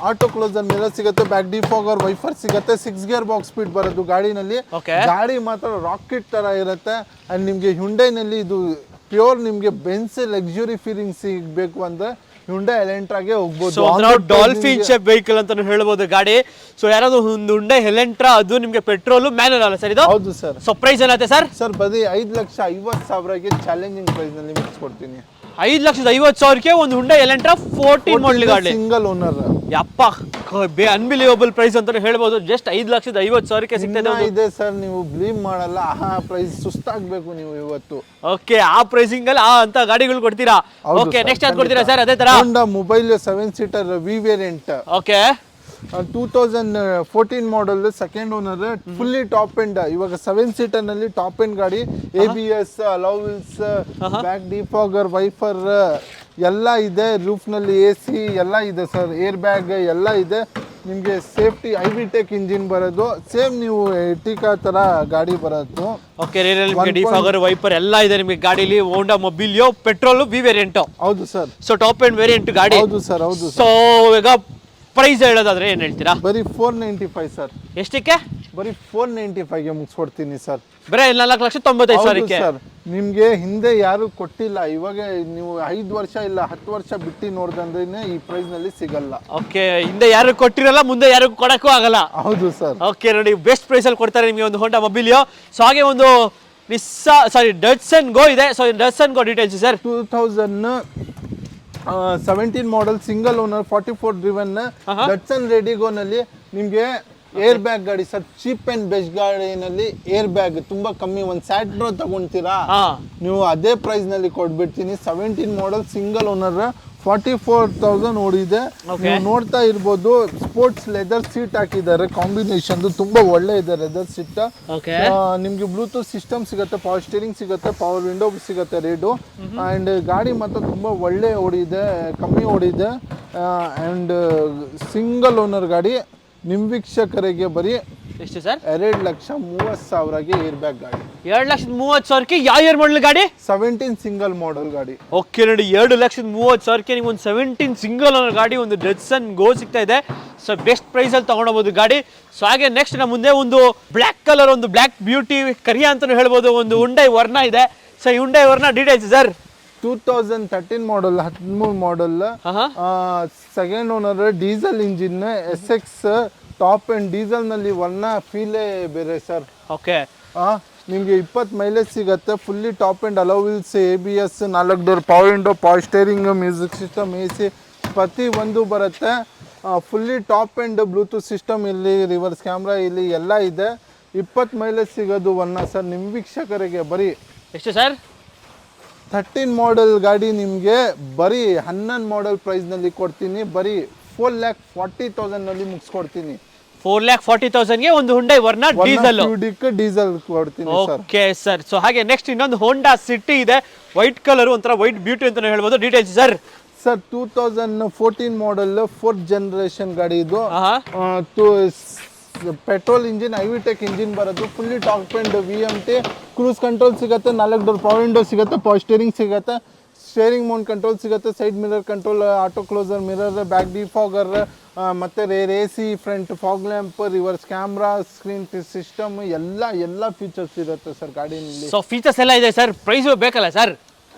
Auto closer mirror ಸಿಗುತ್ತೆ, ಬ್ಯಾಕ್ ಡಿಫಾಗರ್, ವೈಫರ್ ಸಿಗುತ್ತೆ. 6 ಗೇರ್ ಬಾಕ್ಸ್ ಸ್ಪೀಡ್ ಬರೋದು ಗಾಡಿನಲ್ಲಿ. ಗಾಡಿ ಮಾತ್ರ ರಾಕೆಟ್ ತರ ಇರುತ್ತೆ. ಅಂಡ್ ನಿಮ್ಗೆ Hyundaiನಲ್ಲಿ ಇದು ಪ್ಯೂರ್ ನಿಮ್ಗೆ ಬೆನ್ಸ್ ಲಕ್ಸುರಿ ಫೀಲಿಂಗ್ ಸಿಗಬೇಕು ಅಂದ್ರೆ Hyundai ಎಲೆಂಟ್ರಾಗೆ ಹೋಗ್ಬೋದು. ಡಾಲ್ಫಿನ್ ಶೇಪ್ ವೆಹಿಕಲ್ ಅಂತ ಹೇಳ್ಬೋದು ಗಾಡಿ. ಸೊ ಯಾರಾದ್ರೂ ಒಂದು Hyundai ಎಲೆಂಟ್ರಾ, ಅದು ನಿಮ್ಗೆ ಪೆಟ್ರೋಲ್ ಮ್ಯಾನುವಲ್ ಅಲ್ಲ ಸರ್ ಇದು? ಹೌದು ಸರ್. ಸೊ ಪ್ರೈಸ್ ಏನಾಗುತ್ತೆ ಸರ್? ಸರ್ ಬರೀ 5,50,000ಗೆ ಚಾಲೆಂಜಿಂಗ್ ಪ್ರೈಸ್ ನಲ್ಲಿ ಮುಗಿಸ್ಕೊಡ್ತೀನಿ. 5,50,000ಕ್ಕೆ ಒಂದು Hyundai ಎಲೆಂಟ್ರಾ 14 ಮಾಡೆಲ್ ಗಾಡಿ, ಸಿಂಗಲ್ ಓನರ್. ಯಪ್ಪ, ಅನ್ಬಿಲಿಯಬಲ್ ಪ್ರೈಸ್ ಅಂತ ಹೇಳ್ಬೋದು. ಜಸ್ಟ್ 5,50,000ಕ್ಕೆ ಸಿಗ್ತದೆ ಇದೆ ಸರ್. ನೀವು ಬಿಲೀವ್ ಮಾಡಲ್ಲ, ಆ ಪ್ರೈಸ್ ಸುಸ್ತಾಗ್ಬೇಕು ನೀವು ಇವತ್ತು. ಓಕೆ, ಆ ಪ್ರೈಸಿಂಗ್ ಅಲ್ಲಿ ಅಂತ ಗಾಡಿಗಳು ಕೊಡ್ತೀರಾ? ಓಕೆ, ನೆಕ್ಸ್ಟ್ ಯಾವ್ದು ಕೊಡ್ತೀರಾ ಸರ್? ಅದೇ ತರ Honda mobile 7 seater V variant. Okay, 2014 model, second owner, fully top end. ಇವಾಗ 7 ಸೀಟರ್ ನಲ್ಲಿ ಟಾಪ್ ಎಂಡ್ ಗಾಡಿ. ABS, alloy wheels, back defogger, wiper ಎಲ್ಲ ಇದೆ. ರೂಫ್ ನಲ್ಲಿ AC ಎಲ್ಲ ಇದೆ ಸರ್. ಏರ್ ಬ್ಯಾಗ್ ಎಲ್ಲ ಇದೆ. ನಿಮಗೆ ಸೇಫ್ಟಿ ಐವಿಟೆಕ್ ಇಂಜಿನ್ ಬರೋದು. ಸೇಮ್ ನೀವು ಎರ್ಟಿಗಾ ತರ ಗಾಡಿ ಬರೋದು. ಓಕೆ, ಡಿಫಾಗರ್, ವೈಪರ್ ಎಲ್ಲ ಇದೆ ನಿಮಗೆ ಗಾಡಿಲಿ. ಹೋಂಡಾ ಮೊಬಿಲಿಯೋ ಪೆಟ್ರೋಲ್ V ವೇರಿಯಂಟ್. ಹೌದು sir. So top end variant ಗಾಡಿ. ಹೌದು ಸರ್, ಹೌದು. ಸೊ ಈಗ ಪ್ರೈಸ್ ಹೇಳೋದಾದ್ರೆ ಏನ್ ಹೇಳ್ತೀರಾ? ಬರೀ 495 ಸರ್. ಎಷ್ಟಕ್ಕೆ? ಬರೀ 495ಗೆ ಮುಗಿಸ್ಕೊಡ್ತೀನಿ ಸರ್. ಬರೀ 4,95,000 ಸರ್. ನಿಮ್ಗೆ ಹಿಂದೆ ಯಾರು ಕೊಟ್ಟಿಲ್ಲ. ಇವಾಗ ನೀವು 5 ವರ್ಷ ಇಲ್ಲ 10 ವರ್ಷ ಬಿಟ್ಟು ನೋಡ್ದಂದ್ರೆ ಈ ಪ್ರೈಸ್ ನಲ್ಲಿ ಸಿಗಲ್ಲ. ಓಕೆ, ಹಿಂದೆ ಯಾರು ಕೊಟ್ಟಿರಲ್ಲ, ಮುಂದೆ ಯಾರು ಕೊಡಕ್ಕೂ ಆಗಲ್ಲ. ಹೌದು ಸರ್. ಓಕೆ ನೋಡಿ, ಬೆಸ್ಟ್ ಪ್ರೈಸ್ ಅಲ್ಲಿ ಕೊಡ್ತಾರೆ ನಿಮಗೆ ಒಂದು ಹೋಂಡಾ ಮೊಬಿಲಿಯೋ. ಸೊ ಹಾಗೆ ಒಂದು ಡಟ್ಸನ್ ಗೋ ಇದೆ. So Datsun go details sir? 2017 model, single owner, 44 driven. Datsun redi go ನಲ್ಲಿ ನಿಮ್ಗೆ ಏರ್ ಬ್ಯಾಗ್ ಗಾಡಿ ಸರ್, ಚೀಪ್ ಅಂಡ್ ಬೆಸ್ಟ್ ಗಾಡಿನಲ್ಲಿ ಏರ್ ಬ್ಯಾಗ್ ತುಂಬಾ ಕಮ್ಮಿ. ಒಂದು ಸ್ಯಾಟ್ರೋ ತಗೊಂತೀರಾ ನೀವು ಅದೇ ಪ್ರೈಸ್ ನಲ್ಲಿ ಕೊಟ್ಬಿಡ್ತೀನಿ. 17 ಮಾಡಲ್ ಸಿಂಗಲ್ ಓನರ್, 44,000 ಓಡಿದೆ. ನೀವು ನೋಡ್ತಾ ಇರ್ಬೋದು, ಸ್ಪೋರ್ಟ್ಸ್ ಲೆದರ್ ಸೀಟ್ ಹಾಕಿದ್ದಾರೆ, ಕಾಂಬಿನೇಷನ್ ತುಂಬಾ ಒಳ್ಳೆ ಇದೆ ಲೆದರ್ ಸೀಟ್. ನಿಮ್ಗೆ ಬ್ಲೂಟೂತ್ ಸಿಸ್ಟಮ್ ಸಿಗುತ್ತೆ, ಪವರ್ ಸ್ಟೀರಿಂಗ್ ಸಿಗುತ್ತೆ, ಪವರ್ ವಿಂಡೋ ಸಿಗುತ್ತೆ ರೇಡು. ಅಂಡ್ ಗಾಡಿ ಮಾತ್ರ ತುಂಬಾ ಒಳ್ಳೆ ಓಡಿದೆ, ಕಮ್ಮಿ ಓಡಿದೆ. ಅಂಡ್ ಸಿಂಗಲ್ ಓನರ್ ಗಾಡಿ. ನಿಮ್ ವೀಕ್ಷಕರಿಗೆ ಬರೀ ಎಷ್ಟು ಸರ್? 2,30,30,000ಗೆ ಏರ್ ಬ್ಯಾಗ್ ಗಾಡಿ. 2,30,30,000ಕ್ಕೆ ಯಾವ ಇಯರ್ ಮಾಡಲ್ ಗಾಡಿ? 17 ಸಿಂಗಲ್ ಮಾಡಲ್ ಗಾಡಿ. ಓಕೆ ನೋಡಿ, 2,30,30,000ಕ್ಕೆ ನೀವು ಒಂದು 17 ಸಿಂಗಲ್ ಓನರ್ ಗಾಡಿ, ಒಂದು ಡಟ್ಸನ್ ಗೋ ಸಿಗ್ತಾ ಇದೆ. ಸೊ ಬೆಸ್ಟ್ ಪ್ರೈಸ್ ಅಲ್ಲಿ ತಗೊಂಡೋಗ್ಬೋದು ಗಾಡಿ. ಸೊ ಹಾಗೆ ನೆಕ್ಸ್ಟ್ ನಮ್ಮ ಮುಂದೆ ಒಂದು ಬ್ಲ್ಯಾಕ್ ಕಲರ್, ಒಂದು ಬ್ಲ್ಯಾಕ್ ಬ್ಯೂಟಿ ಕರಿಯಾ ಅಂತಾನು ಹೇಳ್ಬೋದು, ಒಂದು ಹುಂಡೈ ವರ್ನಾ ಇದೆ. ಸೊ ಈ Hyundai Verna details sir? 2013 model, 13 model, second owner, diesel engine, SX top and diesel ನಲ್ಲಿ ವರ್ನಾ ಫೀಲೇ ಬೇರೆ ಸರ್. ಓಕೆ, ನಿಮಗೆ 20 ಮೈಲೇಜ್ ಸಿಗುತ್ತೆ. Fully top and hello wheels, ABS, 4 door power window, power steering, music system, AC ಪ್ರತಿ ಒಂದು ಬರುತ್ತೆ. Fully top and Bluetooth system ಇಲ್ಲಿ, reverse camera ಇಲ್ಲಿ ಎಲ್ಲ ಇದೆ. 20 ಮೈಲೇಜ್ ಸಿಗೋದು ವರ್ನಾ ಸರ್. ನಿಮ್ಮ ವೀಕ್ಷಕರಿಗೆ ಬರೀ ಎಷ್ಟು ಸರ್? 13 ಮಾಡಲ್ ಗಾಡಿ ನಿಮಗೆ ಬರೀ 11 ಮಾಡಲ್ ಪ್ರೈಸ್ನಲ್ಲಿ ಕೊಡ್ತೀನಿ. ಬರೀ 4,40,000 ನಲ್ಲಿ ಮುಗಿಸ್ಕೊಡ್ತೀನಿ. 4,40,000ಗೆ ಒಂದು ಹುಂಡೈ ವರ್ನಾ ಡೀಸೆಲ್ ಡೀಸೆಲ್ ಕೊಡ್ತೀನಿ ಸರ್. Okay sir. ಸೊ ಹಾಗೆ ನೆಕ್ಸ್ಟ್ ಇನ್ನೊಂದು ಹೋಂಡಾ ಸಿಟಿ ಇದೆ, ವೈಟ್ ಕಲರ್, ಒಂಥರ ವೈಟ್ ಬ್ಯೂಟಿ ಅಂತಾನೆ ಹೇಳ್ಬೋದು. Details sir? Sir 2014 model, 4th generation ಗಾಡಿ ಇದು. ಪೆಟ್ರೋಲ್ ಇಂಜಿನ್, ಐವಿಟೆಕ್ ಇಂಜಿನ್ ಬರೋದು. Fully top and VMT, cruise control ಸಿಗುತ್ತೆ, 4 ಡೋರ್ ಪವರ್ ವಿಂಡೋ ಸಿಗುತ್ತೆ, ಪವರ್ ಸ್ಟೇರಿಂಗ್ ಸಿಗುತ್ತೆ, ಸ್ಟೇರಿಂಗ್ ಮೌಂಟ್ ಕಂಟ್ರೋಲ್ ಸಿಗುತ್ತೆ, side mirror control, auto closer mirror, back defogger, ಮತ್ತೆ rear AC, front fog lamp, reverse camera, screen system ಎಲ್ಲ features ಇರುತ್ತೆ sir ಗಾಡಿನಲ್ಲಿ. So features ಎಲ್ಲ ಇದೆ ಸರ್. ಪ್ರೈಸ್ ಬೇಕಲ್ಲ ಸರ್?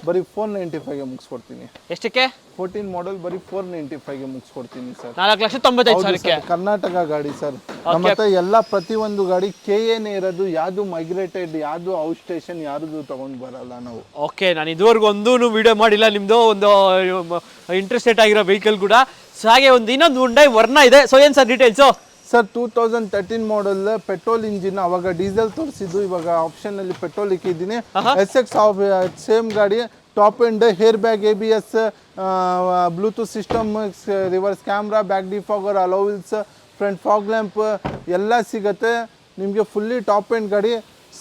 ಬರೀ 495ಗೆ ಮುಗಿಸ್ಕೊಡ್ತೀನಿ. ಎಷ್ಟಕ್ಕೆ? 14 ಮಾಡಲ್ ಬರೀ 495ಗೆ ಮುಗಿಸ್ಕೊಡ್ತೀನಿ ಸರ್. 4,95,000ಕ್ಕೆ. ಕರ್ನಾಟಕ ಗಾಡಿ ಸರ್. ನಮ್ಮ ಹತ್ರ ಎಲ್ಲ ಪ್ರತಿಯೊಂದು ಗಾಡಿ KAನೇ ಇರೋದು. ಯಾವುದು ಮೈಗ್ರೇಟೆಡ್, ಯಾವುದು ಔಟ್ ಸ್ಟೇಷನ್, ಯಾವುದು ತಗೊಂಡು ಬರಲ್ಲ ನಾವು. ಓಕೆ, ನಾನು ಇದುವರೆಗೂ ಒಂದು ವಿಡಿಯೋ ಮಾಡಿಲ್ಲ ನಿಮ್ದು ಒಂದು ಇಂಟ್ರೆಸ್ಟೆಡ್ ಆಗಿರೋ ವೆಹಿಕಲ್ ಕೂಡ. ಸೊ ಹಾಗೆ ಒಂದು ಇನ್ನೊಂದು ಹುಂಡೈ ವರ್ನಾ ಇದೆ. ಸೊ ಏನು sir details? Sir 2013 model, petrol engine. ಅವಾಗ ಡೀಸೆಲ್ ತೋರಿಸಿದ್ದು, ಇವಾಗ ಆಪ್ಷನ್ ಅಲ್ಲಿ ಪೆಟ್ರೋಲ್ ಇಕ್ಕಿದ್ದೀನಿ. SX ಸೇಮ್ ಗಾಡಿ, top end, air bag, ABS, bluetooth system, reverse camera, back defogger, alloy wheels, front fog lamp ಎಲ್ಲ ಸಿಗುತ್ತೆ ನಿಮಗೆ. ಫುಲ್ಲಿ ಟಾಪ್ ಎಂಡ್ ಗಾಡಿ.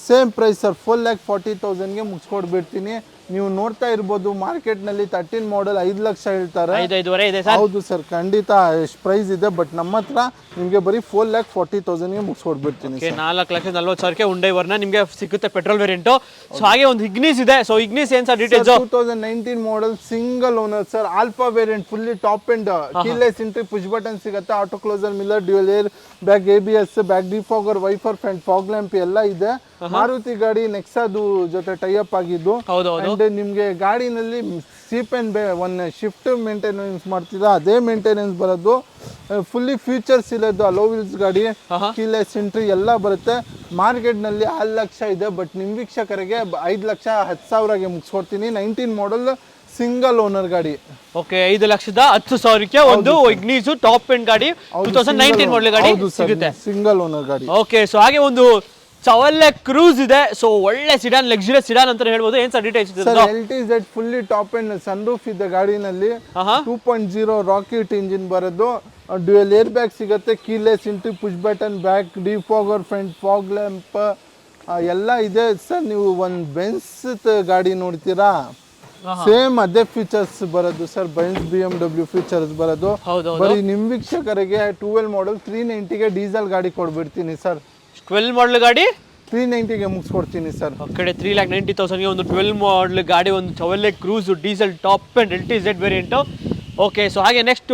ಸೇಮ್ ಪ್ರೈಸ್ ಸರ್, 4,40,000ಗೆ ಮುಗಿಸ್ಕೊಡ್ಬಿಡ್ತೀನಿ. ನೀವು ನೋಡ್ತಾ ಇರ್ಬೋದು, ಮಾರ್ಕೆಟ್ನಲ್ಲಿ 13 ಮಾಡಲ್ 5 ಲಕ್ಷ ಹೇಳ್ತಾರೆ. 5,500 ಇದೆ ಸರ್. ಹೌದು ಸರ್, ಖಂಡಿತ ಎಷ್ಟು ಪ್ರೈಸ್ ಇದೆ. ಬಟ್ ನಮ್ಮ ಹತ್ರ ನಿಮಗೆ ಬರೀ 4,40,000ಗೆ ಮುಗಿಸ್ಕೊಡ್ಬಿಡ್ತೀನಿ. 4,40,000ಕ್ಕೆ ಹುಂಡೈ ವರ್ನಾ ನಿಮಗೆ ಸಿಗುತ್ತೆ, ಪೆಟ್ರೋಲ್ ವೇರಿಯಂಟು. ಸೊ ಹಾಗೆ ಒಂದು ಇಗ್ನಿಸ್ ಇದೆ. ಸೊ ಇಗ್ನಿಸ್ ಏನು sir details? 2019 model, single owner sir, alpha variant, fully top end, keyless entry, push button ಸಿಗುತ್ತೆ, auto closer, mirror, dual air bag, ABS, back defogger, wiper, front fog lamp ಎಲ್ಲ ಇದೆ. ಮಾರುತಿ ಗಾಡಿ, ನೆಕ್ಸಾದು ಜೊತೆ tie-up ಆಗಿದ್ದು. And ನಿಮ್ಗೆ ಗಾಡಿನಲ್ಲಿ cheap and ಒಂದು shift maintenance ಮಾಡ್ತೀರಾ, ಅದೇ ಮೇಂಟೆನೆನ್ಸ್ ಬರೋದು. ಫುಲ್ಲಿ ಫೀಚರ್ಸ್ ಇರೋದು, ಅಲೋ ವೀಲ್ಸ್ ಗಾಡಿ, ಕೀಲೆಸ್ ಎಂಟ್ರಿ ಎಲ್ಲ ಬರುತ್ತೆ. ಮಾರ್ಕೆಟ್ ನಲ್ಲಿ 6 ಲಕ್ಷ ಇದೆ. ಬಟ್ ನಿಮ್ ವೀಕ್ಷಕರಿಗೆ 5,10,000ಗೆ ಮುಗಿಸ್ಕೊಡ್ತೀನಿ. 19 ಮಾಡಲ್ ಸಿಂಗಲ್ ಓನರ್ ಗಾಡಿ. ಓಕೆ, 5,10,000ಕ್ಕೆ ಒಂದು ಇಗ್ನಿಸ್ ಟಾಪ್ ಎಂಡ್ ಗಾಡಿ, 2019 ಮಾಡಲ್ ಗಾಡಿ ಸಿಗುತ್ತೆ, ಸಿಂಗಲ್ ಓನರ್ ಗಾಡಿ. ಓಕೆ, ಸೊ ಹಾಗೆ ಒಂದು ಚವಲ್ಲೆ ಕ್ರೂಸ್ ಇದೆ. ಸೊ ಒಳ್ಳೆ ಸಿಡಾನ್, ಲಕ್ಸುರಿಯಸ್ ಸಿಡಾನ್ ಅಂತ ಹೇಳ್ಬೋದು. ಏನ್ sir details? Sir LTZ fully top and, sunroof ಇದೆ ಗಾಡಿನಲ್ಲಿ. 2.0 ರಾಕೆಟ್ ಇಂಜಿನ್ ಬರೋದು. ಡ್ಯೂಯಲ್ ಏರ್ ಬ್ಯಾಗ್ ಸಿಗುತ್ತೆ, keyless entry, push button, back defogger, front fog lamp ಎಲ್ಲ ಇದೆ ಸರ್. ನೀವು ಒಂದು ಬೆನ್ಸ್ ಗಾಡಿ ನೋಡ್ತೀರಾ, ಸೇಮ್ ಅದೇ ಫೀಚರ್ಸ್ ಬರೋದು ಸರ್. ಬೆನ್ಸ್ BMW ಫೀಚರ್ಸ್ ಬರೋದು. ಬರೀ ನಿಮ್ ವೀಕ್ಷಕರಿಗೆ 12 ಮಾಡಲ್ 390ಗೆ ಡೀಸೆಲ್ ಗಾಡಿ ಕೊಡ್ಬಿಡ್ತೀನಿ ಸರ್. 12 ಮಾಡಲ್ ಗಾಡಿ 390ಗೆ ಮುಗಿಸ್ಕೊಡ್ತೀನಿ ಸರ್. ಕಡೆ 3,90,000ಗೆ ಒಂದು 12 ಮಾಡಲ್ ಗಾಡಿ, ಒಂದು Chevrolet Cruze, diesel top end LTZ variant. Okay, so ಹಾಗೆ ನೆಕ್ಸ್ಟ್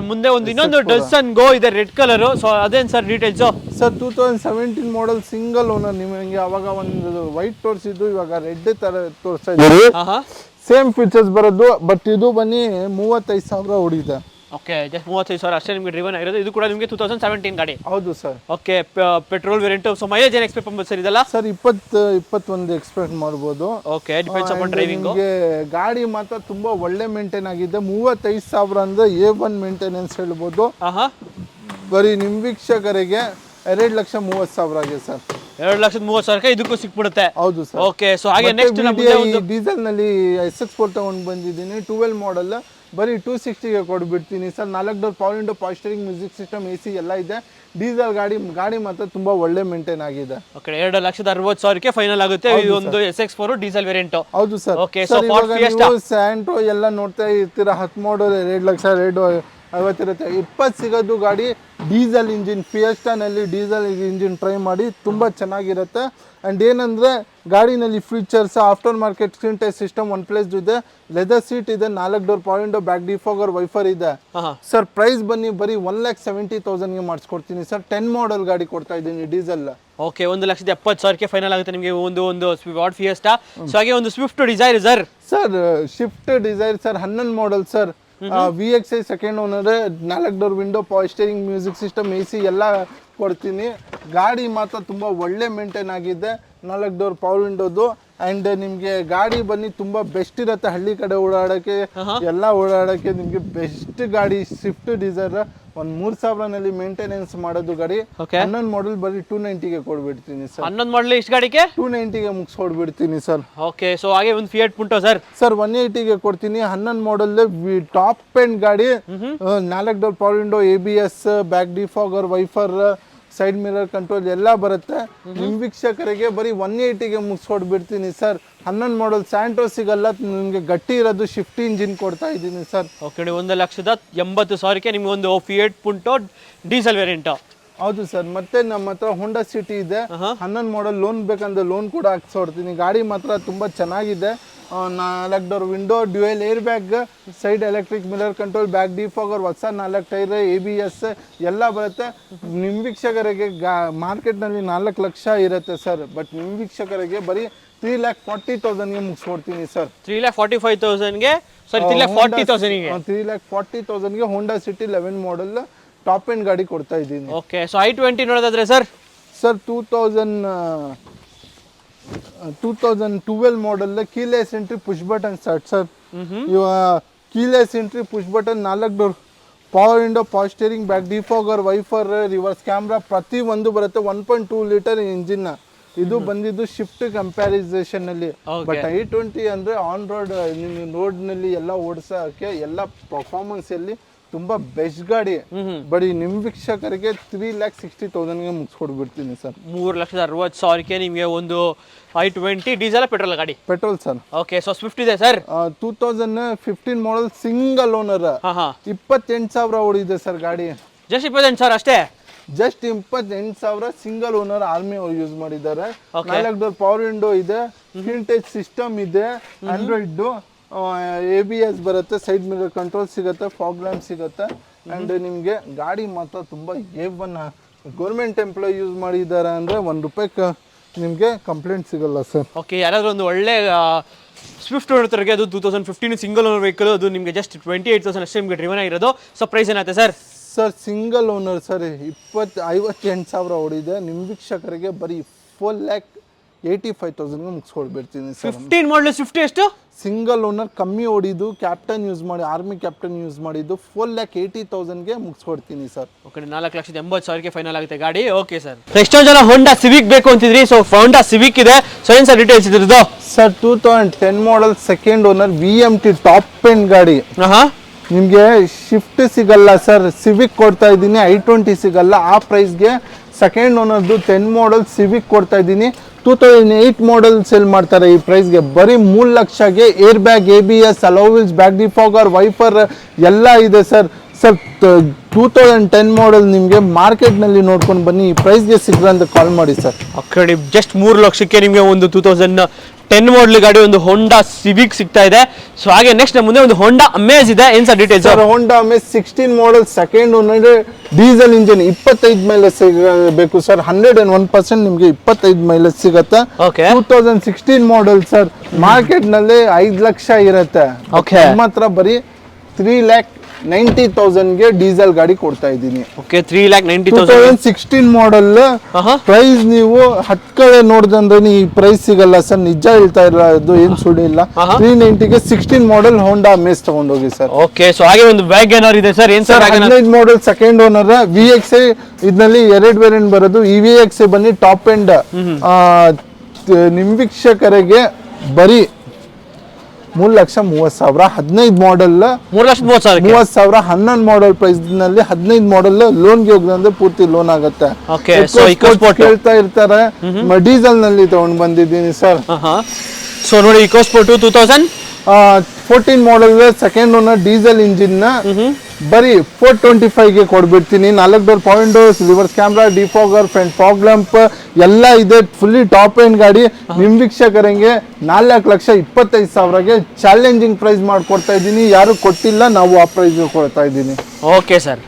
ಮುಂದೆ ಒಂದು ಇನ್ನೊಂದು ಡಲ್ಸನ್ ಗೋ ಇದೆ, ರೆಡ್ ಕಲರ್. ಸೊ ಅದೇನು sir details? Sir 2017 model, single owner. ನಿಮಗೆ ಅವಾಗ ಒಂದು ವೈಟ್ ತೋರಿಸಿದ್ದು, ಇವಾಗ ರೆಡ್ ತರ ತೋರಿಸ್ತಾ ಇದ್ದೀವಿ. ಸೇಮ್ ಫೀಚರ್ಸ್ ಬರೋದು. ಬಟ್ ಇದು ಬನ್ನಿ 35,000 ಹೊಡಿದೆ. ಓಕೆ, ಜಸ್ಟ್ 35,000 ಅಷ್ಟೇ ನಿಮಗೆ ಡ್ರಿವನ್ ಆಗಿರೋದು. ಇದು ಕೂಡ ನಿಮಗೆ 2017 ಗಾಡಿ. ಹೌದು sir. Okay, petrol variant. So mileage ಏನು ಎಕ್ಸ್ಪೆಕ್ಟ್ ಮಾಡ್ಬೋದು ಸರ್ ಇದೆಲ್ಲ? ಸರ್ 20-21 ಎಕ್ಸ್ಪೆಕ್ಟ್ ಮಾಡ್ಬೋದು. Okay, depends upon driving. ಗಾಡಿ ಮಾತ್ರ ತುಂಬಾ ಒಳ್ಳೆ ಮೇಂಟೈನ್ ಆಗಿದೆ. 35,000 ಅಂದ್ರೆ A1 ಮೇಂಟೆನೆನ್ಸ್ ಹೇಳ್ಬೋದು. ಬರೀ ನಿಮ್ ವೀಕ್ಷಕರಿಗೆ 2,30,000 ಸರ್. 2,30,000 ಇದಕ್ಕೂ ಸಿಕ್ಬಿಡುತ್ತೆ. ಹೌದು ಸರ್. ಓಕೆ, ಸೊ ಹಾಗೆ ನೆಕ್ಸ್ಟ್ ಡೀಸೆಲ್ ನಲ್ಲಿ SX4 ತಗೊಂಡ್ ಬಂದಿದ್ದೀನಿ 12 ಮಾಡೆಲ್, ಬರೀ 260ಗೆ ಕೊಡ್ಬಿಡ್ತೀನಿ sir. 4 door power window, power steering, music system, AC ಎಲ್ಲ ಇದೆ. ಡೀಸೆಲ್ ಗಾಡಿ ಮಾತ್ರ ತುಂಬಾ ಒಳ್ಳೆ ಮೇಂಟೈನ್ ಆಗಿದೆ. ಓಕೆ, 2,60,000ಕ್ಕೆ ಫೈನಲ್ ಆಗುತ್ತೆ. ಇದು ಒಂದು SX4 ಡೀಸೆಲ್ ವೇರಿಯಂಟ್. ಹೌದು sir. Okay, so Ford fiesta Santro ಎಲ್ಲ ನೋಡ್ತಾ ಇರ್ತೀರಾ, 10 ಮಾಡಲ್ 2,50,000 ಇರುತ್ತೆ. 20 ಸಿಗೋದು ಗಾಡಿ ಡೀಸೆಲ್ ಇಂಜಿನ್. ಫಿಯೆಸ್ಟಾನಲ್ಲಿ ಡೀಸೆಲ್ ಇಂಜಿನ್ ಟ್ರೈ ಮಾಡಿ ತುಂಬಾ ಚೆನ್ನಾಗಿರುತ್ತೆ. ಅಂಡ್ ಏನಂದ್ರೆ ಗಾಡಿನಲ್ಲಿ features after market screen touch system, 1+ ಇದೆ, ಲೆದರ್ ಸೀಟ್ ಇದೆ, 4 door power window, back defogger, wiper ಇದೆ ಸರ್. ಪ್ರೈಸ್ ಬನ್ನಿ ಬರೀ 1,70,000ಗೆ ಮಾಡಿಸ್ಕೊಡ್ತೀನಿ ಸರ್. 10 ಮಾಡೆಲ್ ಗಾಡಿ ಕೊಡ್ತಾ ಇದ್ದೀನಿ ಡೀಸೆಲ್. ಓಕೆ, 1,70,000ಕ್ಕೆ ಫೈನಲ್ ಆಗುತ್ತೆ ನಿಮಗೆ ಒಂದು ಫಾರ್ಡ್ ಫಿಯೆಸ್ಟಾ. ಸೊ ಹಾಗೆ ಒಂದು Swift Dzire sir. Swift Dzire sir, 11 model sir. VXI second owner, 4 door window, power steering, music system, AC ಎಲ್ಲ ಕೊಡ್ತೀನಿ. ಗಾಡಿ ಮಾತ್ರ ತುಂಬಾ ಒಳ್ಳೆ ಮೇಂಟೈನ್ ಆಗಿದೆ, 4 ಡೋರ್ ಪವರ್ ವಿಂಡೋದು. ಅಂಡ್ ನಿಮ್ಗೆ ಗಾಡಿ ಬನ್ನಿ ತುಂಬಾ ಬೆಸ್ಟ್ ಇರುತ್ತೆ, ಹಳ್ಳಿ ಕಡೆ ಓಡಾಡಕ್ಕೆ ಎಲ್ಲ ಓಡಾಡಕ್ಕೆ ನಿಮ್ಗೆ ಬೆಸ್ಟ್ ಗಾಡಿ. ಸ್ವಿಫ್ಟ್ ಡಿಸೈರ್ ಒಂದ್ 3,000ನಲ್ಲಿ ಮೇಂಟೆನೆನ್ಸ್ ಮಾಡೋದು ಗಾಡಿ. 11 ಮಾಡೆಲ್ ಬರೀ 290ಗೆ ಕೊಡ್ಬಿಡ್ತೀನಿ ಸರ್. 11 ಮಾಡೆಲ್ ಇಷ್ಟು ಗಾಡಿಗೆ 290ಗೆ ಮುಗಿಸ್ಕೊಡ್ಬಿಡ್ತೀನಿ ಸರ್. ಓಕೆ, ಸೊ ಹಾಗೆ ಒಂದು ಫಿಯಟ್ ಪುಂಟೋ ಸರ್. 180ಗೆ ಕೊಡ್ತೀನಿ. 11 ಮಾಡೆಲ್ ಟಾಪ್ ಎಂಡ್ ಗಾಡಿ, 4 door power window, ABS, back defogger, wiper, side mirror control ಎಲ್ಲ ಬರುತ್ತೆ. ನಿಮ್ ವೀಕ್ಷಕರಿಗೆ ಬರೀ 180ಗೆ ಮುಗಿಸ್ಕೊಡ್ಬಿಡ್ತೀನಿ ಸರ್. 11 ಮಾಡೆಲ್ ಸ್ಯಾಂಟ್ರೋ ಸಿಗಲ್ಲ ನಿಮ್ಗೆ, ಗಟ್ಟಿ ಇರೋದು ಶಿಫ್ಟ್ ಇಂಜಿನ್ ಕೊಡ್ತಾ ಇದ್ದೀನಿ ಸರ್. ಓಕೆ, 1,80,000ಕ್ಕೆ ನಿಮ್ಗೆ ಒಂದು ಫಿಯಟ್ ಪುಂಟೋ ಡೀಸೆಲ್ ವೇರಿಯಂಟ್. ಹೌದು ಸರ್. ಮತ್ತೆ ನಮ್ಮ ಹತ್ರ ಹೋಂಡಾ ಸಿಟಿ ಇದೆ, 11 ಮಾಡೆಲ್. ಲೋನ್ ಬೇಕಂದ್ರೆ ಲೋನ್ ಕೂಡ ಹಾಕ್ಸೋಡ್ತೀನಿ. ಗಾಡಿ ಮಾತ್ರ ತುಂಬಾ ಚೆನ್ನಾಗಿದೆ. 4 door window, dual air bag, side electric mirror control, back defogger, ಹೊಸ 4 ಟೈರ್, ABS ಎಲ್ಲ ಬರುತ್ತೆ. ನಿಮ್ಮ ವೀಕ್ಷಕರಿಗೆ ಮಾರ್ಕೆಟ್ನಲ್ಲಿ 4 ಲಕ್ಷ ಇರುತ್ತೆ ಸರ್. ಬಟ್ ನಿಮ್ಮ ವೀಕ್ಷಕರಿಗೆ ಬರೀ 3,40,000ಗೆ ಮುಗಿಸ್ಕೊಡ್ತೀನಿ ಸರ್. 3,45,000ಗೆ ಸರ್. 3,40,000ಗೆ 3,40,000ಗೆ Honda City 11 model top end ಗಾಡಿ ಕೊಡ್ತಾ ಇದ್ದೀನಿ. ಓಕೆ, ಸೊ i20 ನೋಡೋದಾದ್ರೆ sir 2012 model, keyless entry, push button start sir. Keyless entry, push button, 4 door power window, power steering, back defogger, wiper, reverse camera ಪ್ರತಿ ಒಂದು ಬರುತ್ತೆ. 1.2 litre engine. ಇದು ಬಂದಿದ್ದು shift ಕಂಪ್ಯಾರಿಸೇಷನ್ ಅಲ್ಲಿ. ಬಟ್ i20 ಅಂದ್ರೆ ಆನ್ ರೋಡ್ ನಲ್ಲಿ ಎಲ್ಲ ಓಡಿಸೋಕೆ ಎಲ್ಲ ಪರ್ಫಾರ್ಮೆನ್ಸ್ ಅಲ್ಲಿ ತುಂಬಾ ಬೆಸ್ಟ್ ಗಾಡಿ. ಬರೀ ನಿಮ್ ವೀಕ್ಷಕರಿಗೆ 3,60,000ಗೆ ಮುಗಿಸ್ಕೊಡ್ಬಿಡ್ತೀನಿ ಸರ್. 3,60,000ಕ್ಕೆ ನಿಮಗೆ ಒಂದು i20 ಡೀಸೆಲ್ ಪೆಟ್ರೋಲ್ ಗಾಡಿ? Petrol sir. Okay, so Swift ಇದೆ ಸರ್. 2015 ಮಾಡೆಲ್, ಸಿಂಗಲ್ ಓನರ್, 28,000 ಓಡಿದೆ ಸರ್ ಗಾಡಿ. ಜಸ್ಟ್ 28,000 ಅಷ್ಟೇ? Just 28,000 single owner. ಆರ್ಮಿ ಅವ್ರು ಯೂಸ್ ಮಾಡಿದ್ದಾರೆ. 4 ಡೋರ್ ಪವರ್ ವಿಂಡೋ ಇದೆ, ಸ್ಕ್ರೀನ್ ಟಚ್ ಸಿಸ್ಟಮ್ ಇದೆ, ಆಂಡ್ರಾಯ್ಡ್, ABS ಬರುತ್ತೆ, ಸೈಡ್ ಮಿರರ್ ಕಂಟ್ರೋಲ್ ಸಿಗುತ್ತೆ, ಫಾಗ್ ಲ್ಯಾಂಪ್ ಸಿಗುತ್ತೆ. ಅಂಡ್ ನಿಮ್ಗೆ ಗಾಡಿ ಮಾತ್ರ ತುಂಬಾ A1. ಗೌರ್ಮೆಂಟ್ ಎಂಪ್ಲಾಯ್ ಯೂಸ್ ಮಾಡಿದ್ದಾರೆ ಅಂದ್ರೆ ₹1 ನಿಮ್ಗೆ ಕಂಪ್ಲೇಂಟ್ ಸಿಗಲ್ಲ ಸರ್. ಓಕೆ, ಯಾರಾದ್ರೂ ಒಂದು ಒಳ್ಳೆ ಸ್ವಿಫ್ಟ್ ನೋಡ್ತಾರೆ, ಅದು 2015 ಸಿಂಗಲ್ ಓನರ್ ವೆಹಿಕಲ್, ಅದು ನಿಮಗೆ ಜಸ್ಟ್ 28,000 ಅಷ್ಟೇ ನಿಮಗೆ ಡ್ರಿವನ್ ಆಗಿರೋದು. ಸೊ ಪ್ರೈಸ್ ಏನಾಗುತ್ತೆ ಸರ್? ಸಿಂಗಲ್ ಓನರ್ ಸರ್, 58,000 ಓಡಿದೆ. ನಿಮ್ಮ ವೀಕ್ಷಕರಿಗೆ ಬರೀ 4,85,000ಗೆ ಮುಗಿಸ್ಕೊಡ್ಬಿಡ್ತೀನಿ ಸರ್. 15 ಮಾಡಲ್ ಸ್ವಿಫ್ಟ್ ಎಷ್ಟು? ಸಿಂಗಲ್ ಓನರ್, ಕಮ್ಮಿ ಓಡಿದ್ದು, ಕ್ಯಾಪ್ಟನ್ ಯೂಸ್ ಮಾಡಿ, ಆರ್ಮಿ ಕ್ಯಾಪ್ಟನ್ ಯೂಸ್ ಮಾಡಿದ್ದು, 4,80,000ಗೆ ಮುಗಿಸ್ಕೊಡ್ತೀನಿ ಸರ್. ಓಕೆ, 4,80,000ಗೆ ಫೈನಲ್ ಆಗುತ್ತೆ ಗಾಡಿ. Okay sir. ಎಷ್ಟೋ ಜನ ಹೋಂಡಾ ಸಿವಿಕ್ ಬೇಕು ಅಂತಿದ್ರಿ, ಸೊ ಹೋಂಡಾ ಸಿವಿಕ್ ಇದೆ. ಸೊ ಏನ್ ಸರ್ ಡೀಟೇಲ್ಸ್ ಇದ್ರದ್ದು? Sir 2010 model, second owner, VMT top end ಗಾಡಿ. ನಿಮ್ಗೆ ಶಿಫ್ಟ್ ಸಿಗಲ್ಲ ಸರ್, ಸಿವಿಕ್ ಕೊಡ್ತಾ ಇದ್ದೀನಿ. i20 ಸಿಗಲ್ಲ ಆ ಪ್ರೈಸ್ಗೆ. ಸೆಕೆಂಡ್ ಓನರ್ದು 10 ಮಾಡೆಲ್ ಸಿವಿಕ್ ಕೊಡ್ತಾ ಇದ್ದೀನಿ. 2008 ಮಾಡೆಲ್ ಸೇಲ್ ಮಾಡ್ತಾರೆ ಈ ಪ್ರೈಸ್ಗೆ. ಬರೀ 3 ಲಕ್ಷಗೆ air bag, ABS, alloy wheels, back defogger, wiper ಎಲ್ಲ ಇದೆ ಸರ್. 2010 ಮಾಡೆಲ್ ನಿಮಗೆ ಮಾರ್ಕೆಟ್ನಲ್ಲಿ ನೋಡ್ಕೊಂಡು ಬನ್ನಿ, ಈ ಪ್ರೈಸ್ಗೆ ಸಿಗ್ರ ಅಂತ ಕಾಲ್ ಮಾಡಿ ಸರ್. ಓಕೆ, ಜಸ್ಟ್ 3 ಲಕ್ಷಕ್ಕೆ ನಿಮಗೆ ಒಂದು 2010 ಮಾಡೆಲ್ ಗಾಡಿ, ಒಂದು ಹೋಂಡಾ ಸಿವಿಕ್ ಸಿಗ್ತಾ ಇದೆ. ಸೊ ಹಾಗೆ ನೆಕ್ಸ್ಟ್ ಮುಂದೆ ಒಂದು ಹೋಂಡಾ ಅಮೇಜ್ ಇದೆ. ಏನ್ ಸರ್ ಡೀಟೇಲ್ಸ್? ಹೋಂಡಾ Amaze 16 model, second owner, diesel engine, 25 mileage ಸಿಗಬೇಕು ಸರ್. 101% ನಿಮ್ಗೆ 25 ಮೈಲೇಜ್ ಸಿಗುತ್ತೆ. 2016 ಮಾಡೆಲ್ ಸರ್. ಮಾರ್ಕೆಟ್ ನಲ್ಲಿ 5 ಲಕ್ಷ ಇರುತ್ತೆ. ನಮ್ಮ ಹತ್ರ ಬರೀ 3,90,000ಗೆ ಡೀಸೆಲ್ ಗಾಡಿ ಕೊಡ್ತಾ ಇದ್ದೀನಿ. ಓಕೆ 3,90,000 2016 ಮಾಡೆಲ್ ಪ್ರೈಸ್ ನೀವು ಹತ್ ಕಡೆ ನೋಡಿದ್ರೆ ಈ ಪ್ರೈಸ್ ಸಿಗಲ್ಲ ಸರ್, ನಿಜ ಹೇಳ್ತಾ ಇಲ್ಲ, ಅದು ಏನ್ ಸುಳ್ಳಿಲ್ಲ. 390ಗೆ 16 ಮಾಡೆಲ್ ಹೋಂಡಾ ಅಮೇಜ್ ತಗೊಂಡೋಗಿ ಸರ್. ಓಕೆ ಸೊ ಹಾಗೆ ಒಂದು ವ್ಯಾಗನರ್ ಇದೆ ಸರ್, ಏನ್ sir 15 model second owner VXA. ಇದರಲ್ಲಿ 2 ವೇರಿಯಂಟ್ ಬರೋದು. ಈ VXA ಬನ್ನಿ ಟಾಪ್ ಎಂಡ್. ನಿಮ್ ವೀಕ್ಷಕರಿಗೆ ಬರೀ 3,30,000. 15 ಮಾಡೆಲ್ 3,30,000 11 ಮಾಡೆಲ್ ಪ್ರೈಸ್ ನಲ್ಲಿ 15 ಮಾಡೆಲ್ ಲೋನ್ಗೆ ಹೋಗದಂದ್ರೆ ಪೂರ್ತಿ ಲೋನ್ ಆಗುತ್ತೆ. ಕೇಳ್ತಾ ಇರ್ತಾರೆ, ಡೀಸೆಲ್ ನಲ್ಲಿ ತಗೊಂಡ್ ಬಂದಿದ್ದೀನಿ ಸರ್. ಸೊ ನೋಡಿ EcoSport 2014 model second owner diesel engine ನ ಬರೀ 425ಗೆ ಕೊಡ್ಬಿಡ್ತೀನಿ. 4 door power windows, reverse camera, defogger, front fog lamp ಎಲ್ಲ ಇದೆ. ಫುಲ್ಲಿ ಟಾಪ್ ಎಂಡ್ ಗಾಡಿ. ನಿಮ್ ವೀಕ್ಷಕರಿಗೆ 4,25,000ಗೆ ಚಾಲೆಂಜಿಂಗ್ ಪ್ರೈಸ್ ಮಾಡ್ಕೊಡ್ತಾ ಇದ್ದೀನಿ. ಯಾರು ಕೊಟ್ಟಿಲ್ಲ, ನಾವು ಆ ಪ್ರೈಸ್ ಕೊಡ್ತಾ ಇದ್ದೀನಿ. Okay sir.